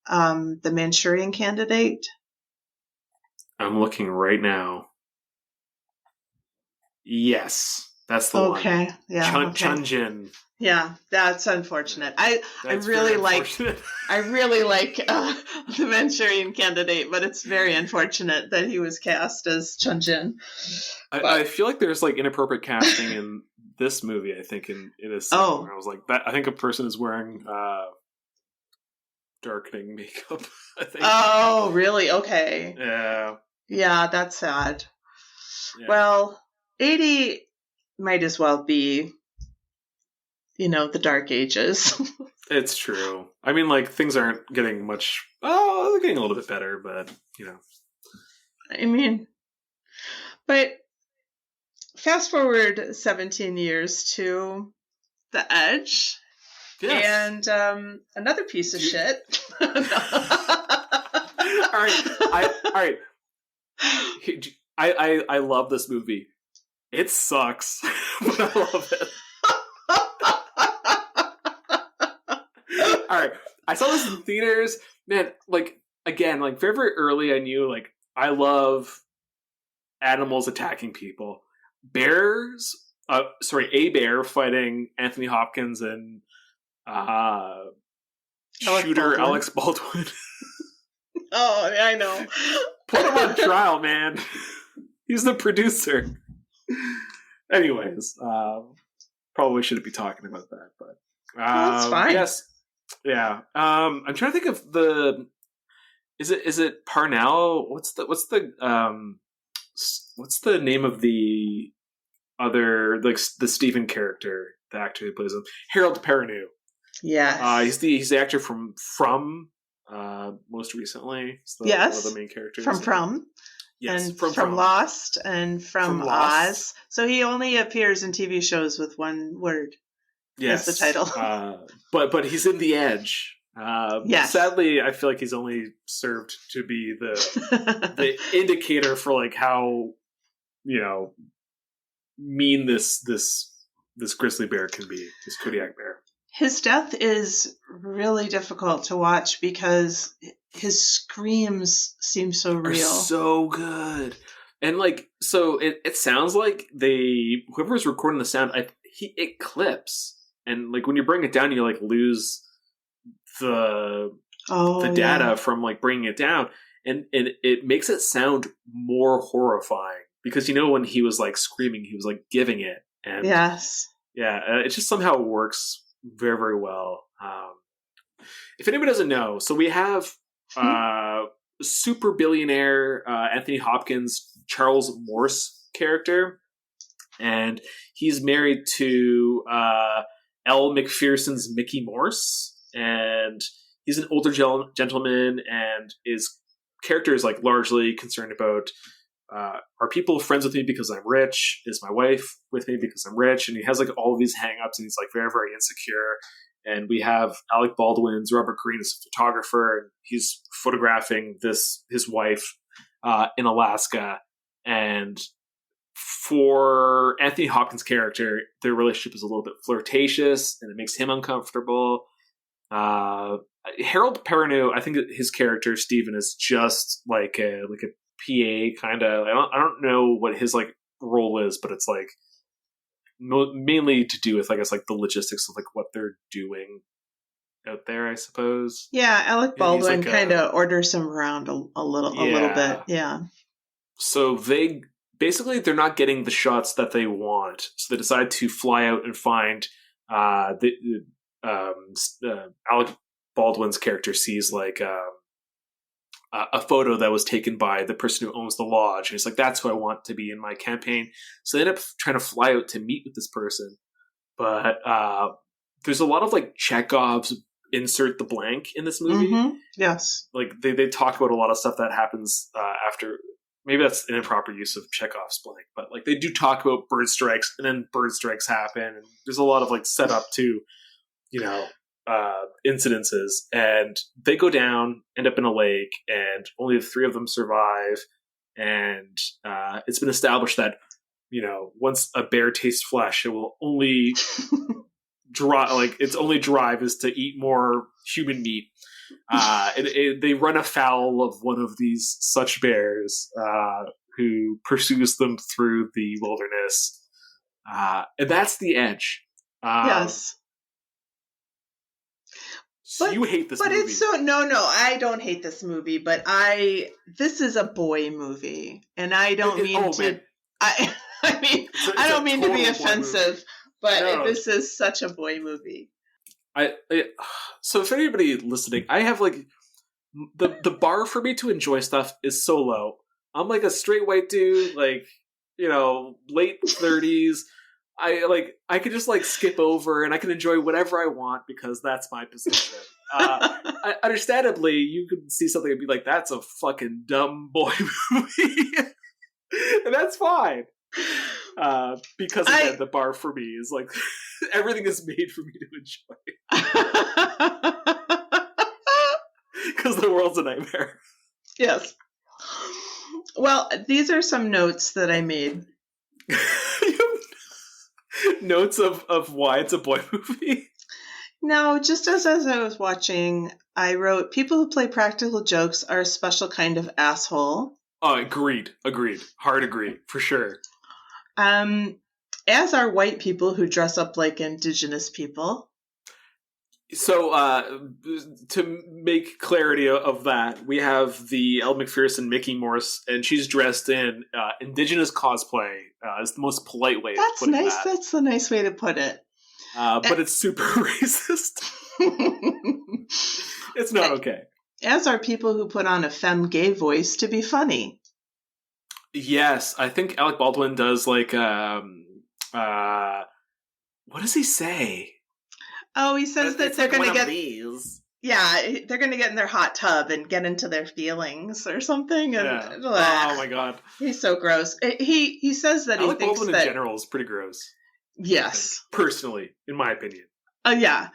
the Manchurian Candidate? I'm looking right now. Yes, that's the one. Okay, yeah. Chun-Jin. Yeah, that's unfortunate. I really like the Manchurian Candidate, but it's very unfortunate that he was cast as Chun-Jin. I feel like there's like inappropriate casting in this movie. I think in a scene where I was like, I think a person is wearing darkening makeup. I think. Oh, really? Okay. Yeah. Yeah, that's sad. Yeah. Well, 80 might as well be, the Dark Ages. It's true. I mean, like, things aren't getting much... Oh, they're getting a little bit better, but, I mean... But fast forward 17 years to The Edge. Yes. And another piece of shit. All right. I love this movie. It sucks, but I love it. All right. I saw this in theaters. Man, like, again, like, very, very early I knew, like, I love animals attacking people. Bears, a bear fighting Anthony Hopkins and shooter Alex Baldwin. Oh, I know. Put him on trial, man. He's the producer. Anyways, probably shouldn't be talking about that, but that's fine. Yes, yeah. I'm trying to think of the. Is it Parnell? What's the name of the other, like, the Stephen character, the actor who plays him? Harold Perrineau. Yeah. He's the actor from most recently. Yes. One of the main characters. From. Yes, and from Lost and from Oz. So he only appears in TV shows with one word. Yes, as the title. But he's in The Edge. Yes. Sadly, I feel like he's only served to be the indicator for, like, how, you know, mean this grizzly bear can be, this Kodiak bear. His death is really difficult to watch because his screams seem so real. So good. And, like, so it sounds like whoever's recording the sound, it clips. And, like, when you bring it down, you, like, lose the data from, like, bringing it down. And it makes it sound more horrifying. Because, you know, when he was, like, screaming, he was, like, giving it. And yes. Yeah, it just somehow works very, very well. If anybody doesn't know, so we have super billionaire Anthony Hopkins, Charles Morse character, and he's married to Elle Macpherson's Mickey Morse, and he's an older gentleman, and his character is, like, largely concerned about are people friends with me because I'm rich? Is my wife with me because I'm rich? And he has, like, all of these hang-ups, and he's, like, very, very insecure. And we have Alec Baldwin's Robert Greene as a photographer, and he's photographing his wife in Alaska. And for Anthony Hopkins' character, their relationship is a little bit flirtatious, and it makes him uncomfortable. Harold Perrineau, I think his character Stephen is just like a PA kind of. I don't know what his, like, role is, but it's, like, mainly to do with, I guess, like, the logistics of, like, what they're doing out there, I suppose. Yeah, Alec Baldwin, like, kind of orders him around a little bit. Yeah. So they're not getting the shots that they want, so they decide to fly out and find Alec Baldwin's character sees, like, a photo that was taken by the person who owns the lodge. And he's like, that's who I want to be in my campaign. So they end up trying to fly out to meet with this person. But there's a lot of, like, Chekhov's insert the blank in this movie. Mm-hmm. Yes. Like, they talk about a lot of stuff that happens after. Maybe that's an improper use of Chekhov's blank. But, like, they do talk about bird strikes, and then bird strikes happen. And there's a lot of, like, setup to, you know, incidences, and they go down, end up in a lake, and only the three of them survive. And it's been established that, you know, once a bear tastes flesh, it will only its only drive is to eat more human meat. They run afoul of one of these such bears who pursues them through the wilderness, and that's The Edge. Yes. So you hate this movie. But it's no, I don't hate this movie, but this is a boy movie, and I don't mean to. I mean, I don't mean to be offensive, but this is such a boy movie. So if anybody listening, I have, like, the bar for me to enjoy stuff is so low. I'm, like, a straight white dude, like, you know, late 30s. I could just, like, skip over, and I can enjoy whatever I want because that's my position. Understandably, you could see something and be like, that's a fucking dumb boy movie. And that's fine. Because, again, the bar for me is, like, everything is made for me to enjoy. Because the world's a nightmare. Yes. Well, these are some notes that I made. Notes of why it's a boy movie? No, just as I was watching, I wrote, people who play practical jokes are a special kind of asshole. Oh, agreed. Hard agree, for sure. As are white people who dress up like indigenous people. So, to make clarity of that, we have the Elle McPherson Mickey Morse, and she's dressed in indigenous cosplay. Is the most polite way That's of putting nice. that. That's a nice way to put it. But it's super racist. It's not okay. As are people who put on a femme gay voice to be funny. Yes, I think Alec Baldwin does like what does he say? Oh, he says that they're going to get these. Yeah, they're going to get in their hot tub and get into their feelings or something. And, yeah. Oh my god, he's so gross. He says that Alec he thinks Baldwin that in general is pretty gross. Yes, personally, in my opinion. Yeah,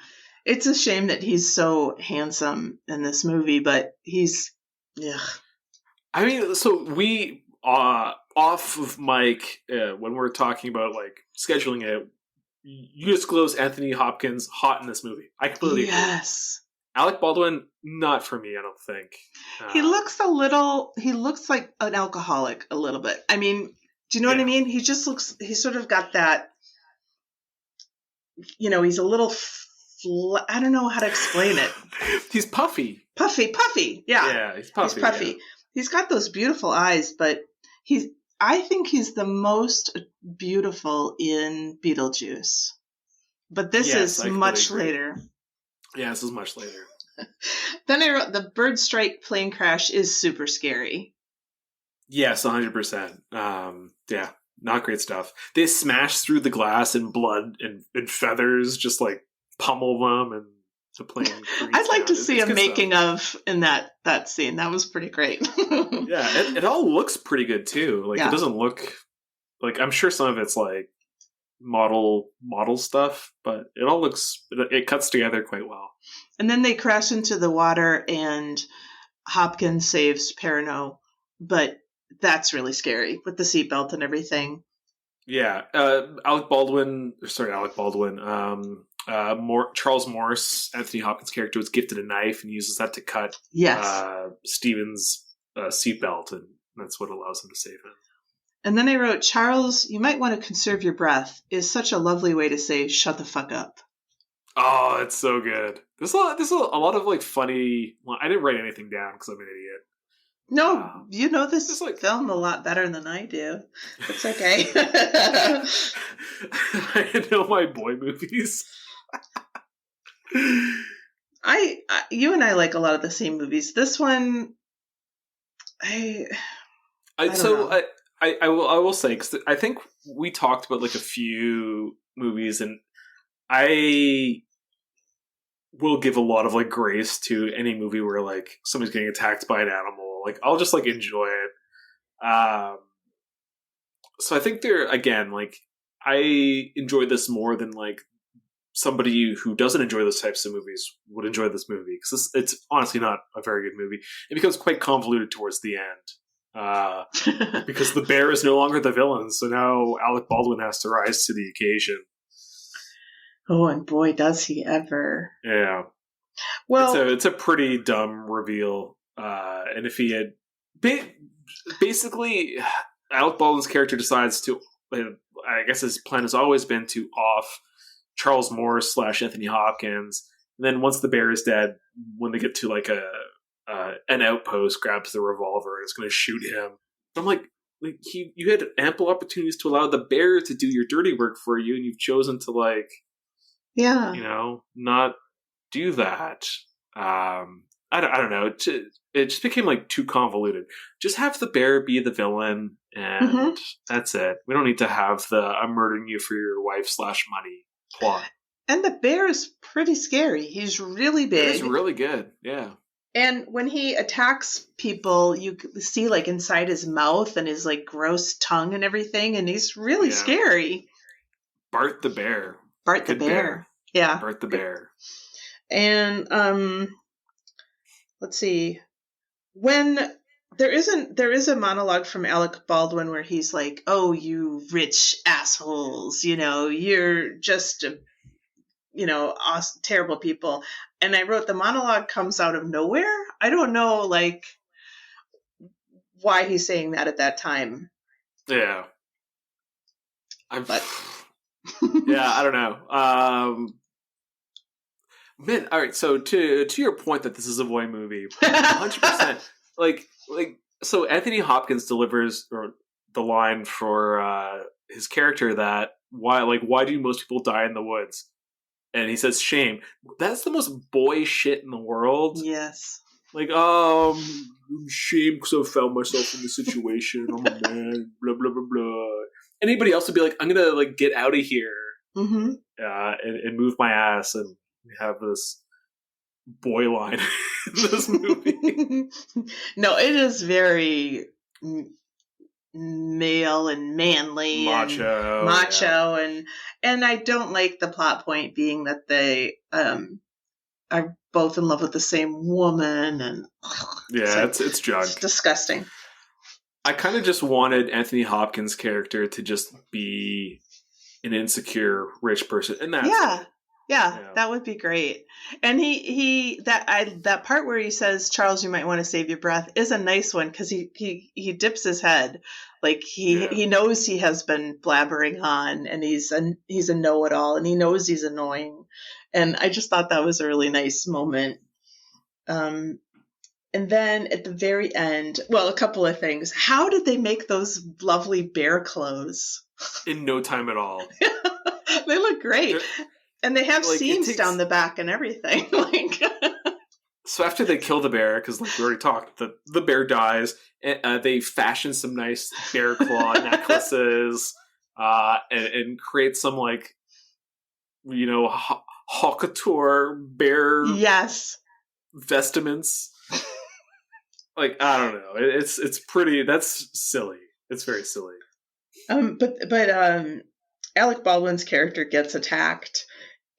it's a shame that he's so handsome in this movie, but he's I mean, so we off of mic when we're talking about like scheduling it. You disclose Anthony Hopkins hot in this movie. I completely agree. Yes. Alec Baldwin, not for me, I don't think. He looks like an alcoholic a little bit. I mean, do you know what I mean? He just looks, he's sort of got that, he's a little, I don't know how to explain it. He's puffy. Puffy. Yeah. Yeah, he's puffy. He's puffy. Yeah. He's got those beautiful eyes, but I think he's the most beautiful in Beetlejuice. But this is much later. Yeah, this is much later. Then I wrote, the bird strike plane crash is super scary. Yes, 100%. Yeah, not great stuff. They smash through the glass and blood and feathers just like pummel them and the plane. I'd like to see a making of in that scene. That was pretty great. Yeah, it all looks pretty good too. Like it doesn't look like, I'm sure some of it's like model stuff, but it cuts together quite well. And then they crash into the water and Hopkins saves Perrineau, but that's really scary with the seatbelt and everything. Yeah, Alec Baldwin. Charles Morse, Anthony Hopkins' character, was gifted a knife and uses that to cut Steven's seatbelt, and that's what allows him to save him. And then I wrote, Charles, you might want to conserve your breath is such a lovely way to say shut the fuck up. Oh, it's so good. There's a lot of like funny. Well, I didn't write anything down because I'm an idiot. No, you know this film a lot better than I do. It's okay. I know my boy movies. You and I like a lot of the same movies. This one, I will say, because I think we talked about like a few movies, and I will give a lot of like grace to any movie where like somebody's getting attacked by an animal. Like I'll just like enjoy it. So I think I enjoy this more than like somebody who doesn't enjoy those types of movies would enjoy this movie, because it's honestly not a very good movie. It becomes quite convoluted towards the end because the bear is no longer the villain, so now Alec Baldwin has to rise to the occasion. Oh, and boy, does he ever! Yeah, well, it's a pretty dumb reveal, and if he had basically, Alec Baldwin's character decides to, I guess his plan has always been to off Charles Morse / Anthony Hopkins, and then once the bear is dead, when they get to like an outpost, grabs the revolver and is going to shoot him. I'm like you had ample opportunities to allow the bear to do your dirty work for you, and you've chosen to not do that. I don't know. It just became like too convoluted. Just have the bear be the villain, and that's it. We don't need to have the "I'm murdering you for your wife / money" plot. And the bear is pretty scary. He's really big. He's really good. Yeah. And when he attacks people, you see like inside his mouth and his like gross tongue and everything, and he's really scary. Bart the bear. Bart the bear. Yeah. Bart the bear. And let's see. When there is a monologue from Alec Baldwin where he's like, "Oh, you rich assholes, you're just terrible people. And I wrote, the monologue comes out of nowhere. I don't know, like, why he's saying that at that time. Yeah. But yeah, I don't know. Man, all right. So to your point that this is a boy movie, 100%. So Anthony Hopkins delivers the line for his character that why do most people die in the woods? And he says shame. That's the most boy shit in the world. Yes. Like, shame because I found myself in this situation. I'm a man. Blah blah blah blah. Anybody else would be like, I'm gonna like get out of here, and move my ass, and we have this boy line in this movie. No, it is very male and manly, macho, and I don't like the plot point being that they are both in love with the same woman, and it's junk. It's disgusting. I kind of just wanted Anthony Hopkins' character to just be an insecure rich person, and that's yeah, that would be great. And that part where he says, "Charles, you might want to save your breath," is a nice one, because he dips his head, like he knows he has been blabbering on, and he's a know-it-all, and he knows he's annoying, and I just thought that was a really nice moment. And then at the very end, well, a couple of things. How did they make those lovely bear clothes? In no time at all. They look great. And they have seams down the back and everything. So after they kill the bear, because like we already talked, the bear dies. They fashion some nice bear claw necklaces, and create some like, Hawkator bear vestments. Like, I don't know. It's pretty. That's silly. It's very silly. But Alec Baldwin's character gets attacked,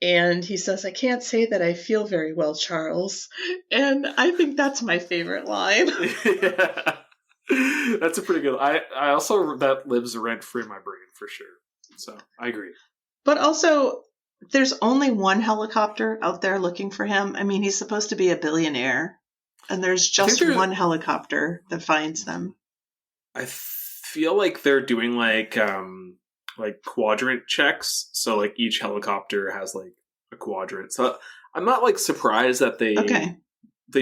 and he says, "I can't say that I feel very well, Charles." And I think that's my favorite line. Yeah. That's a pretty good. I also, that lives rent free in my brain for sure. So I agree. But also, there's only one helicopter out there looking for him. I mean, he's supposed to be a billionaire. And there's just one helicopter that finds them. I feel like they're doing like quadrant checks. So like each helicopter has like a quadrant. So I'm not like surprised that they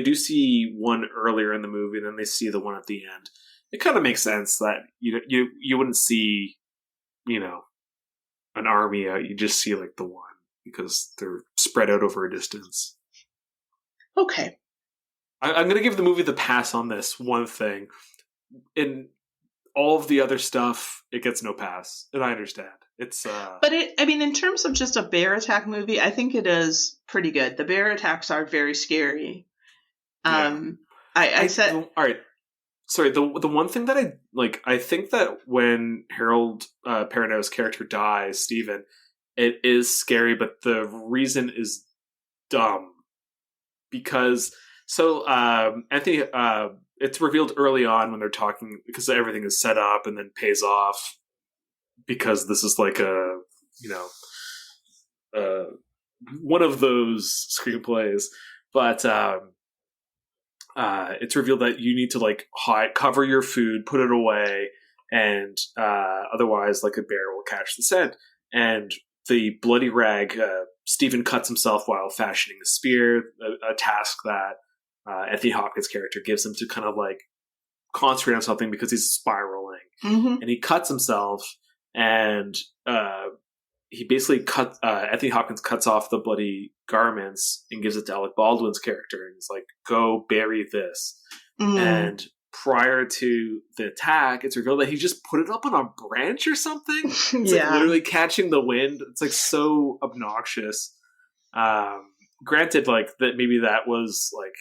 do see one earlier in the movie and then they see the one at the end. It kind of makes sense that you wouldn't see, an army. You just see like the one because they're spread out over a distance. Okay. I'm going to give the movie the pass on this one thing. In all of the other stuff, it gets no pass, and I understand. It's but in terms of just a bear attack movie, I think it is pretty good. The bear attacks are very scary. I said, all right. Sorry, the one thing that I think that when Harold Perrineau's character dies, Stephen, it is scary, but the reason is dumb because. So, Anthony, it's revealed early on when they're talking because everything is set up and then pays off because this is like one of those screenplays. But it's revealed that you need to like cover your food, put it away, and otherwise, like a bear will catch the scent. And the bloody rag, Stephen cuts himself while fashioning a spear, a task that. Anthony Hopkins' character gives him to kind of like concentrate on something because he's spiraling, and he cuts himself, and he basically Anthony Hopkins cuts off the bloody garments and gives it to Alec Baldwin's character, and he's like, "Go bury this." And prior to the attack, it's revealed that he just put it up on a branch or something. It's like literally catching the wind. It's like so obnoxious. Granted, like that maybe that was like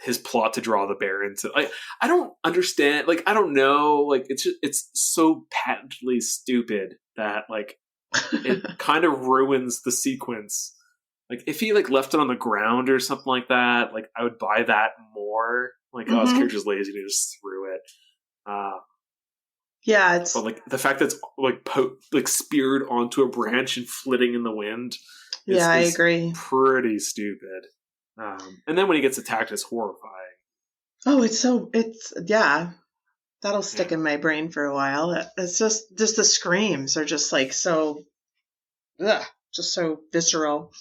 his plot to draw the bear into. Like, I don't understand. Like, I don't know. Like, it's so patently stupid that like it kind of ruins the sequence. Like, if he like left it on the ground or something like that, like I would buy that more. Like, oh, his character's lazy and he just threw it. Yeah, it's But like the fact that it's like speared onto a branch and flitting in the wind I is agree. pretty stupid. And then when he gets attacked, it's horrifying. Oh, that'll stick in my brain for a while. It's just the screams are just like so, just so visceral.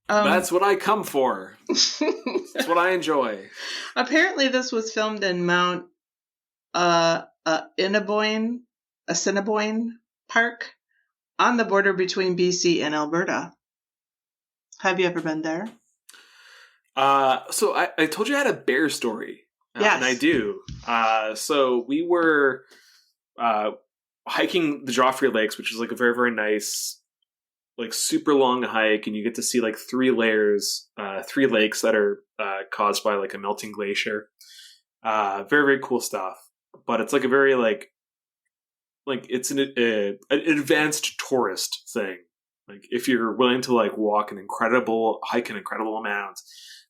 That's what I come for. That's what I enjoy. Apparently, this was filmed in Mount Assiniboine Park on the border between BC and Alberta. Have you ever been there? So I told you I had a bear story. Yes. And I do. So we were hiking the Joffrey Lakes, which is like a very, very nice, like super long hike, and you get to see like 3 layers, 3 lakes that are caused by like a melting glacier. Very, very cool stuff. But it's like a very like it's an advanced tourist thing. Like if you're willing to like hike an incredible amount,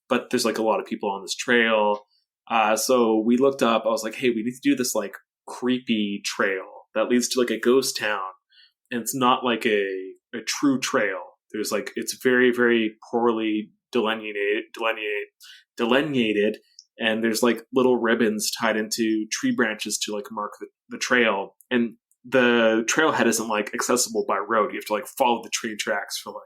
but there's like a lot of people on this trail. So we looked up, I was like, hey, we need to do this like creepy trail that leads to like a ghost town. And it's not like a true trail. There's like, it's very, very poorly delineated. And there's like little ribbons tied into tree branches to like mark the trail. And the trailhead isn't like accessible by road. You have to like follow the train tracks for like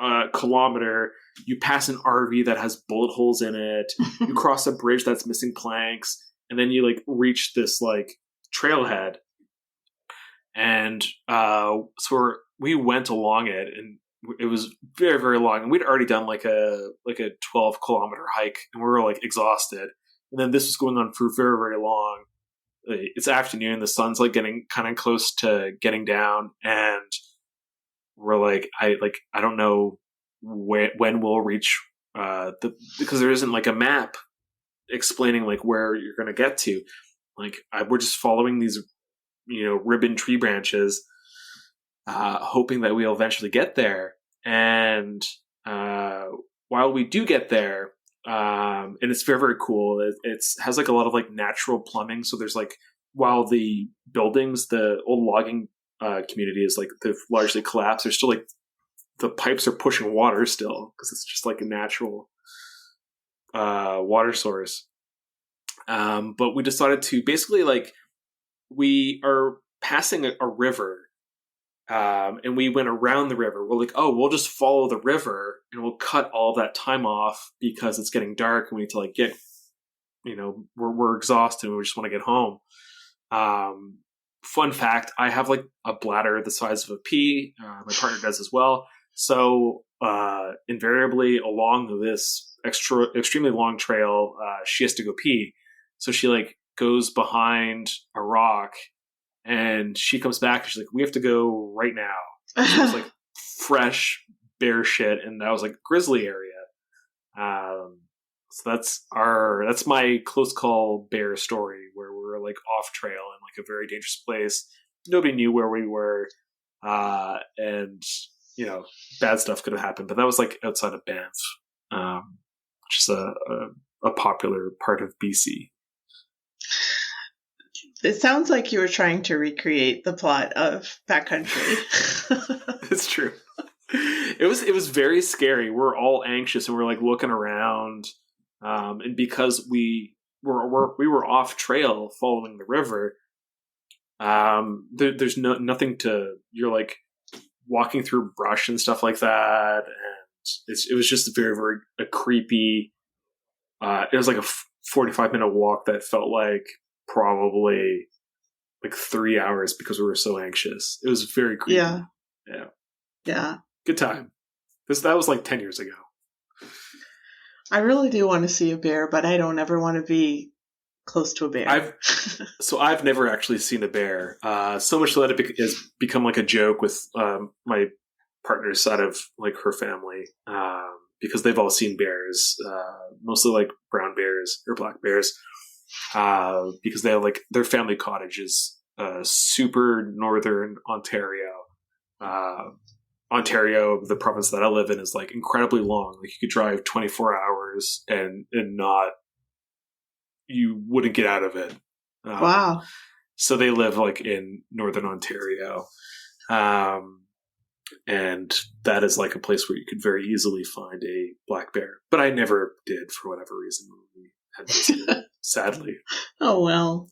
a kilometer. You pass an RV that has bullet holes in it. You cross a bridge that's missing planks, and then you like reach this like trailhead. And so we went along it, and it was very, very long. And we'd already done like a 12-kilometer hike, and we were like exhausted. And then this was going on for very, very long. It's afternoon. The sun's like getting kind of close to getting down, and we're like, I don't know when we'll reach because there isn't like a map explaining like where you're going to get to. Like we're just following these, ribbon tree branches, hoping that we'll eventually get there. And while we do get there, and it's very, very cool. It has like a lot of like natural plumbing. So there's like, while the buildings, the old logging community is like they've largely collapsed, there's still like the pipes are pushing water still because it's just like a natural water source. But we decided to basically like, we are passing a river, and we went around the river. We're like, oh, we'll just follow the river and we'll cut all that time off because it's getting dark and we need to like get, we're exhausted and we just want to get home. Fun fact, I have like a bladder the size of a pea. My partner does as well. So invariably along this extremely long trail, she has to go pee. So she like goes behind a rock and she comes back and she's like, we have to go right now. So it's like fresh bear shit, and that was like grizzly area. So that's my close call bear story where we were like off trail in like a very dangerous place. Nobody knew where we were, and bad stuff could have happened. But that was like outside of Banff, which is a popular part of BC. It sounds like you were trying to recreate the plot of Backcountry. It's true. It was very scary. We're all anxious and we're like looking around, and because we were off trail following the river, there's nothing to, you're like walking through brush and stuff like that, and it was just very, very a creepy. It was like a 45-minute walk that felt like probably like 3 hours because we were so anxious. It was very creepy. Yeah. Good time. That was like 10 years ago. I really do want to see a bear, but I don't ever want to be close to a bear. I've never actually seen a bear. So much so that it has become like a joke with my partner's side of like her family, because they've all seen bears, mostly like brown bears or black bears, because they have like their family cottage is super northern Ontario. Ontario, the province that I live in, is like incredibly long. Like you could drive 24 hours and you wouldn't get out of it. Wow. So they live like in Northern Ontario. And that is like a place where you could very easily find a black bear. But I never did for whatever reason. We had visited, sadly. Oh, well.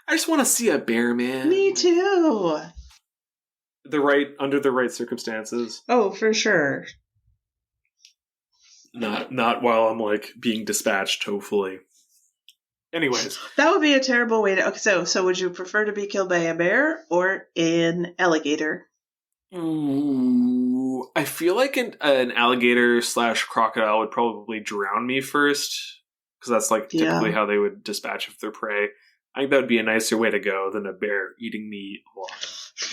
I just want to see a bear, man. Me too. Under the right circumstances. Oh, for sure. Not while I'm like being dispatched, hopefully. Anyways. That would be a terrible way to... Okay, so would you prefer to be killed by a bear or an alligator? Ooh, I feel like an alligator / crocodile would probably drown me first. Because that's like typically how they would dispatch of their prey. I think that would be a nicer way to go than a bear eating me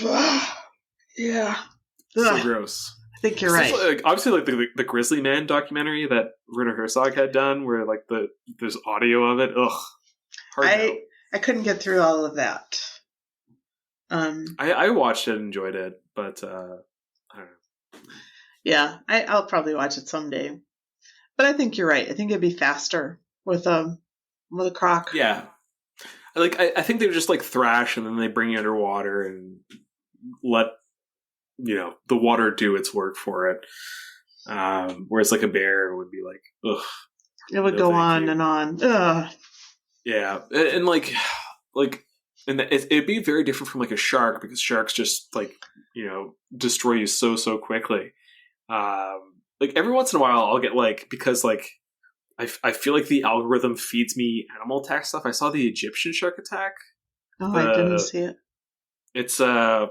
alive. Yeah. So gross. I think you're right. Like, obviously, like the Grizzly Man documentary that Werner Herzog had done, where like there's audio of it. Ugh, I couldn't get through all of that. I watched it and enjoyed it, but I don't know. Yeah, I'll probably watch it someday. But I think you're right. I think it'd be faster with a croc. Yeah, I think they would just like thrash and then they bring you underwater and let the water do its work for it. Whereas like a bear would be like, ugh. It would go on and on. Ugh. Yeah, and and it'd be very different from like a shark because sharks just like destroy you so quickly. Like every once in a while, I'll get like because like I feel like the algorithm feeds me animal attack stuff. I saw the Egyptian shark attack. Oh, I didn't see it. It's I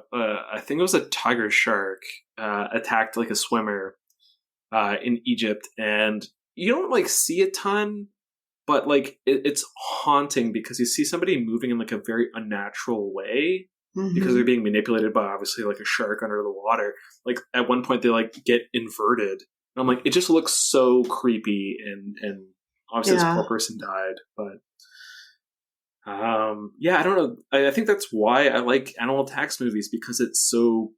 think it was a tiger shark attacked like a swimmer in Egypt, and you don't like see a ton, but like it's haunting because you see somebody moving in like a very unnatural way because they're being manipulated by obviously like a shark under the water. Like at one point they like get inverted, and I'm like, it just looks so creepy, and obviously this poor person died, but. I don't know. I think that's why I like animal attacks movies because it's so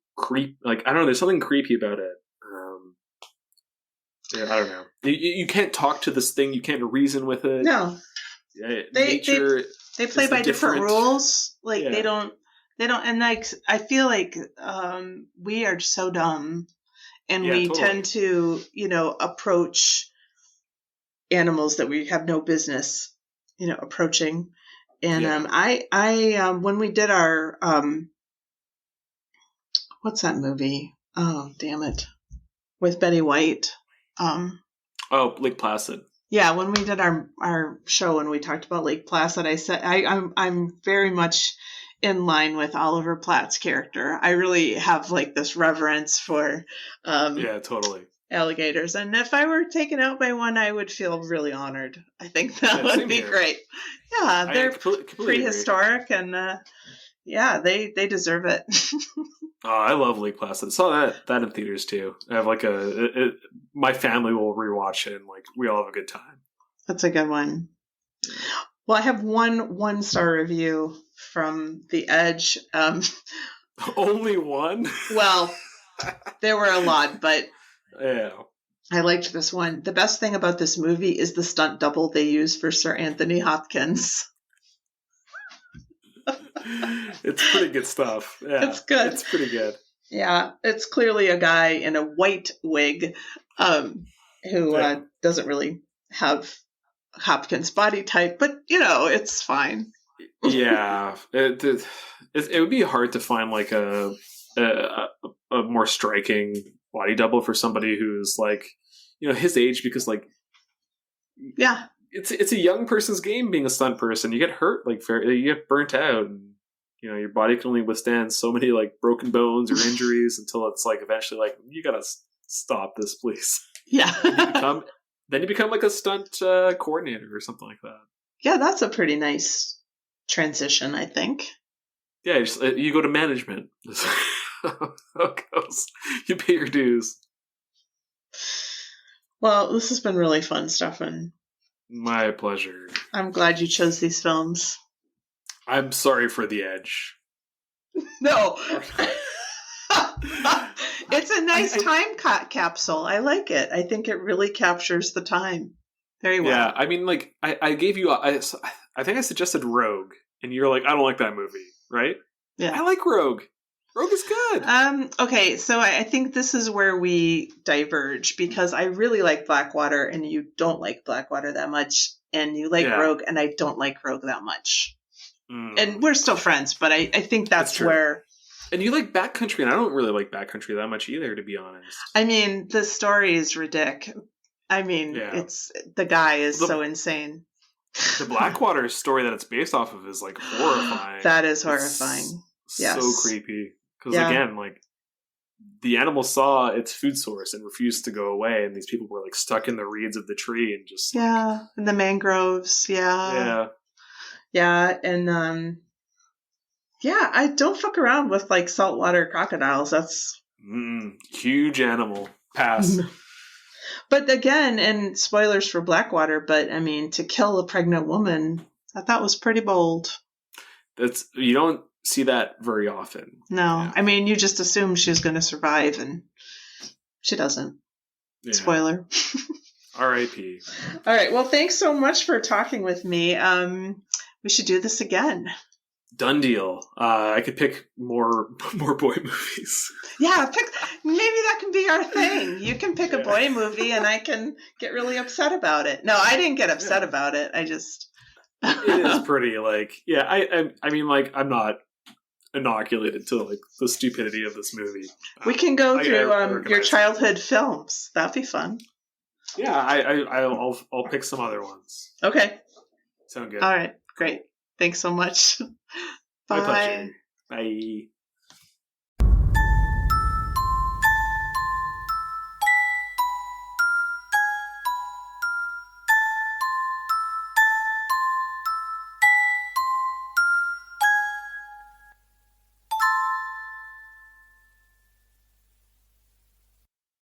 like I don't know. There's something creepy about it. I don't know. You can't talk to this thing. You can't reason with it. No, nature. They play by different rules. Like they don't. And like I feel like we are so dumb, and we tend to approach animals that we have no business approaching. And I when we did our what's that movie? Oh, damn it. With Betty White. Lake Placid. Yeah, when we did our show and we talked about Lake Placid, I said I'm very much in line with Oliver Platt's character. I really have like this reverence for totally. alligators, and if I were taken out by one, I would feel really honored. I think that would be great. Yeah, they're prehistoric, and they deserve it. Oh, I love Lake Placid. I saw that in theaters too. I have like my family will rewatch it, and like we all have a good time. That's a good one. Well, I have one star review from The Edge. Only one? Well, there were a lot, but. Yeah. I liked this one. The best thing about this movie is the stunt double they use for Sir Anthony Hopkins. It's pretty good stuff. Yeah, it's good. It's pretty good. Yeah, it's clearly a guy in a white wig who doesn't really have Hopkins' body type, but it's fine. Yeah, it would be hard to find like a more striking body double for somebody who's like his age, because like it's a young person's game being a stunt person. You get hurt you get burnt out, and your body can only withstand so many like broken bones or injuries until it's like eventually like you gotta stop this, please. Yeah. Then you become like a stunt coordinator or something like that. Yeah, that's a pretty nice transition, I think. Yeah, you go to management. How it goes. You pay your dues. Well, this has been really fun, Stefan. My pleasure. I'm glad you chose these films. I'm sorry for The Edge. No. It's a nice time capsule. I like it. I think it really captures the time very well. Yeah, I mean, like, I gave you... I think I suggested Rogue, and you're like, I don't like that movie. right? Yeah. I like Rogue. Rogue is good. Okay, so I think this is where we diverge because I really like Blackwater and you don't like Blackwater that much, and you like Rogue and I don't like Rogue that much. And we're still friends, but I think that's where... And you like Backcountry, and I don't really like Backcountry that much either, to be honest. I mean, the story is ridiculous. I mean, it's the guy is so insane. The Blackwater story that it's based off of is like horrifying. That is horrifying. Yes. So creepy. Because again, like the animal saw its food source and refused to go away, and these people were like stuck in the reeds of the tree and just in the mangroves. And I don't fuck around with like saltwater crocodiles. That's huge animal. Pass. But again, and spoilers for Blackwater, but I mean, to kill a pregnant woman, I thought was pretty bold. You don't see that very often. No, I mean, you just assume she's going to survive, and she doesn't. Yeah. Spoiler. R.I.P. All right. Well, thanks so much for talking with me. We should do this again. Done deal. I could pick more boy movies. Yeah, maybe that can be our thing. You can pick a boy movie, and I can get really upset about it. No, I didn't get upset about it. I just. It is pretty I mean, like, I'm not inoculated to like the stupidity of this movie. We can go through your childhood films. That'd be fun. Yeah, I'll pick some other ones. Okay. Sound good. All right. Great. Thanks so much. Bye. My pleasure. Bye.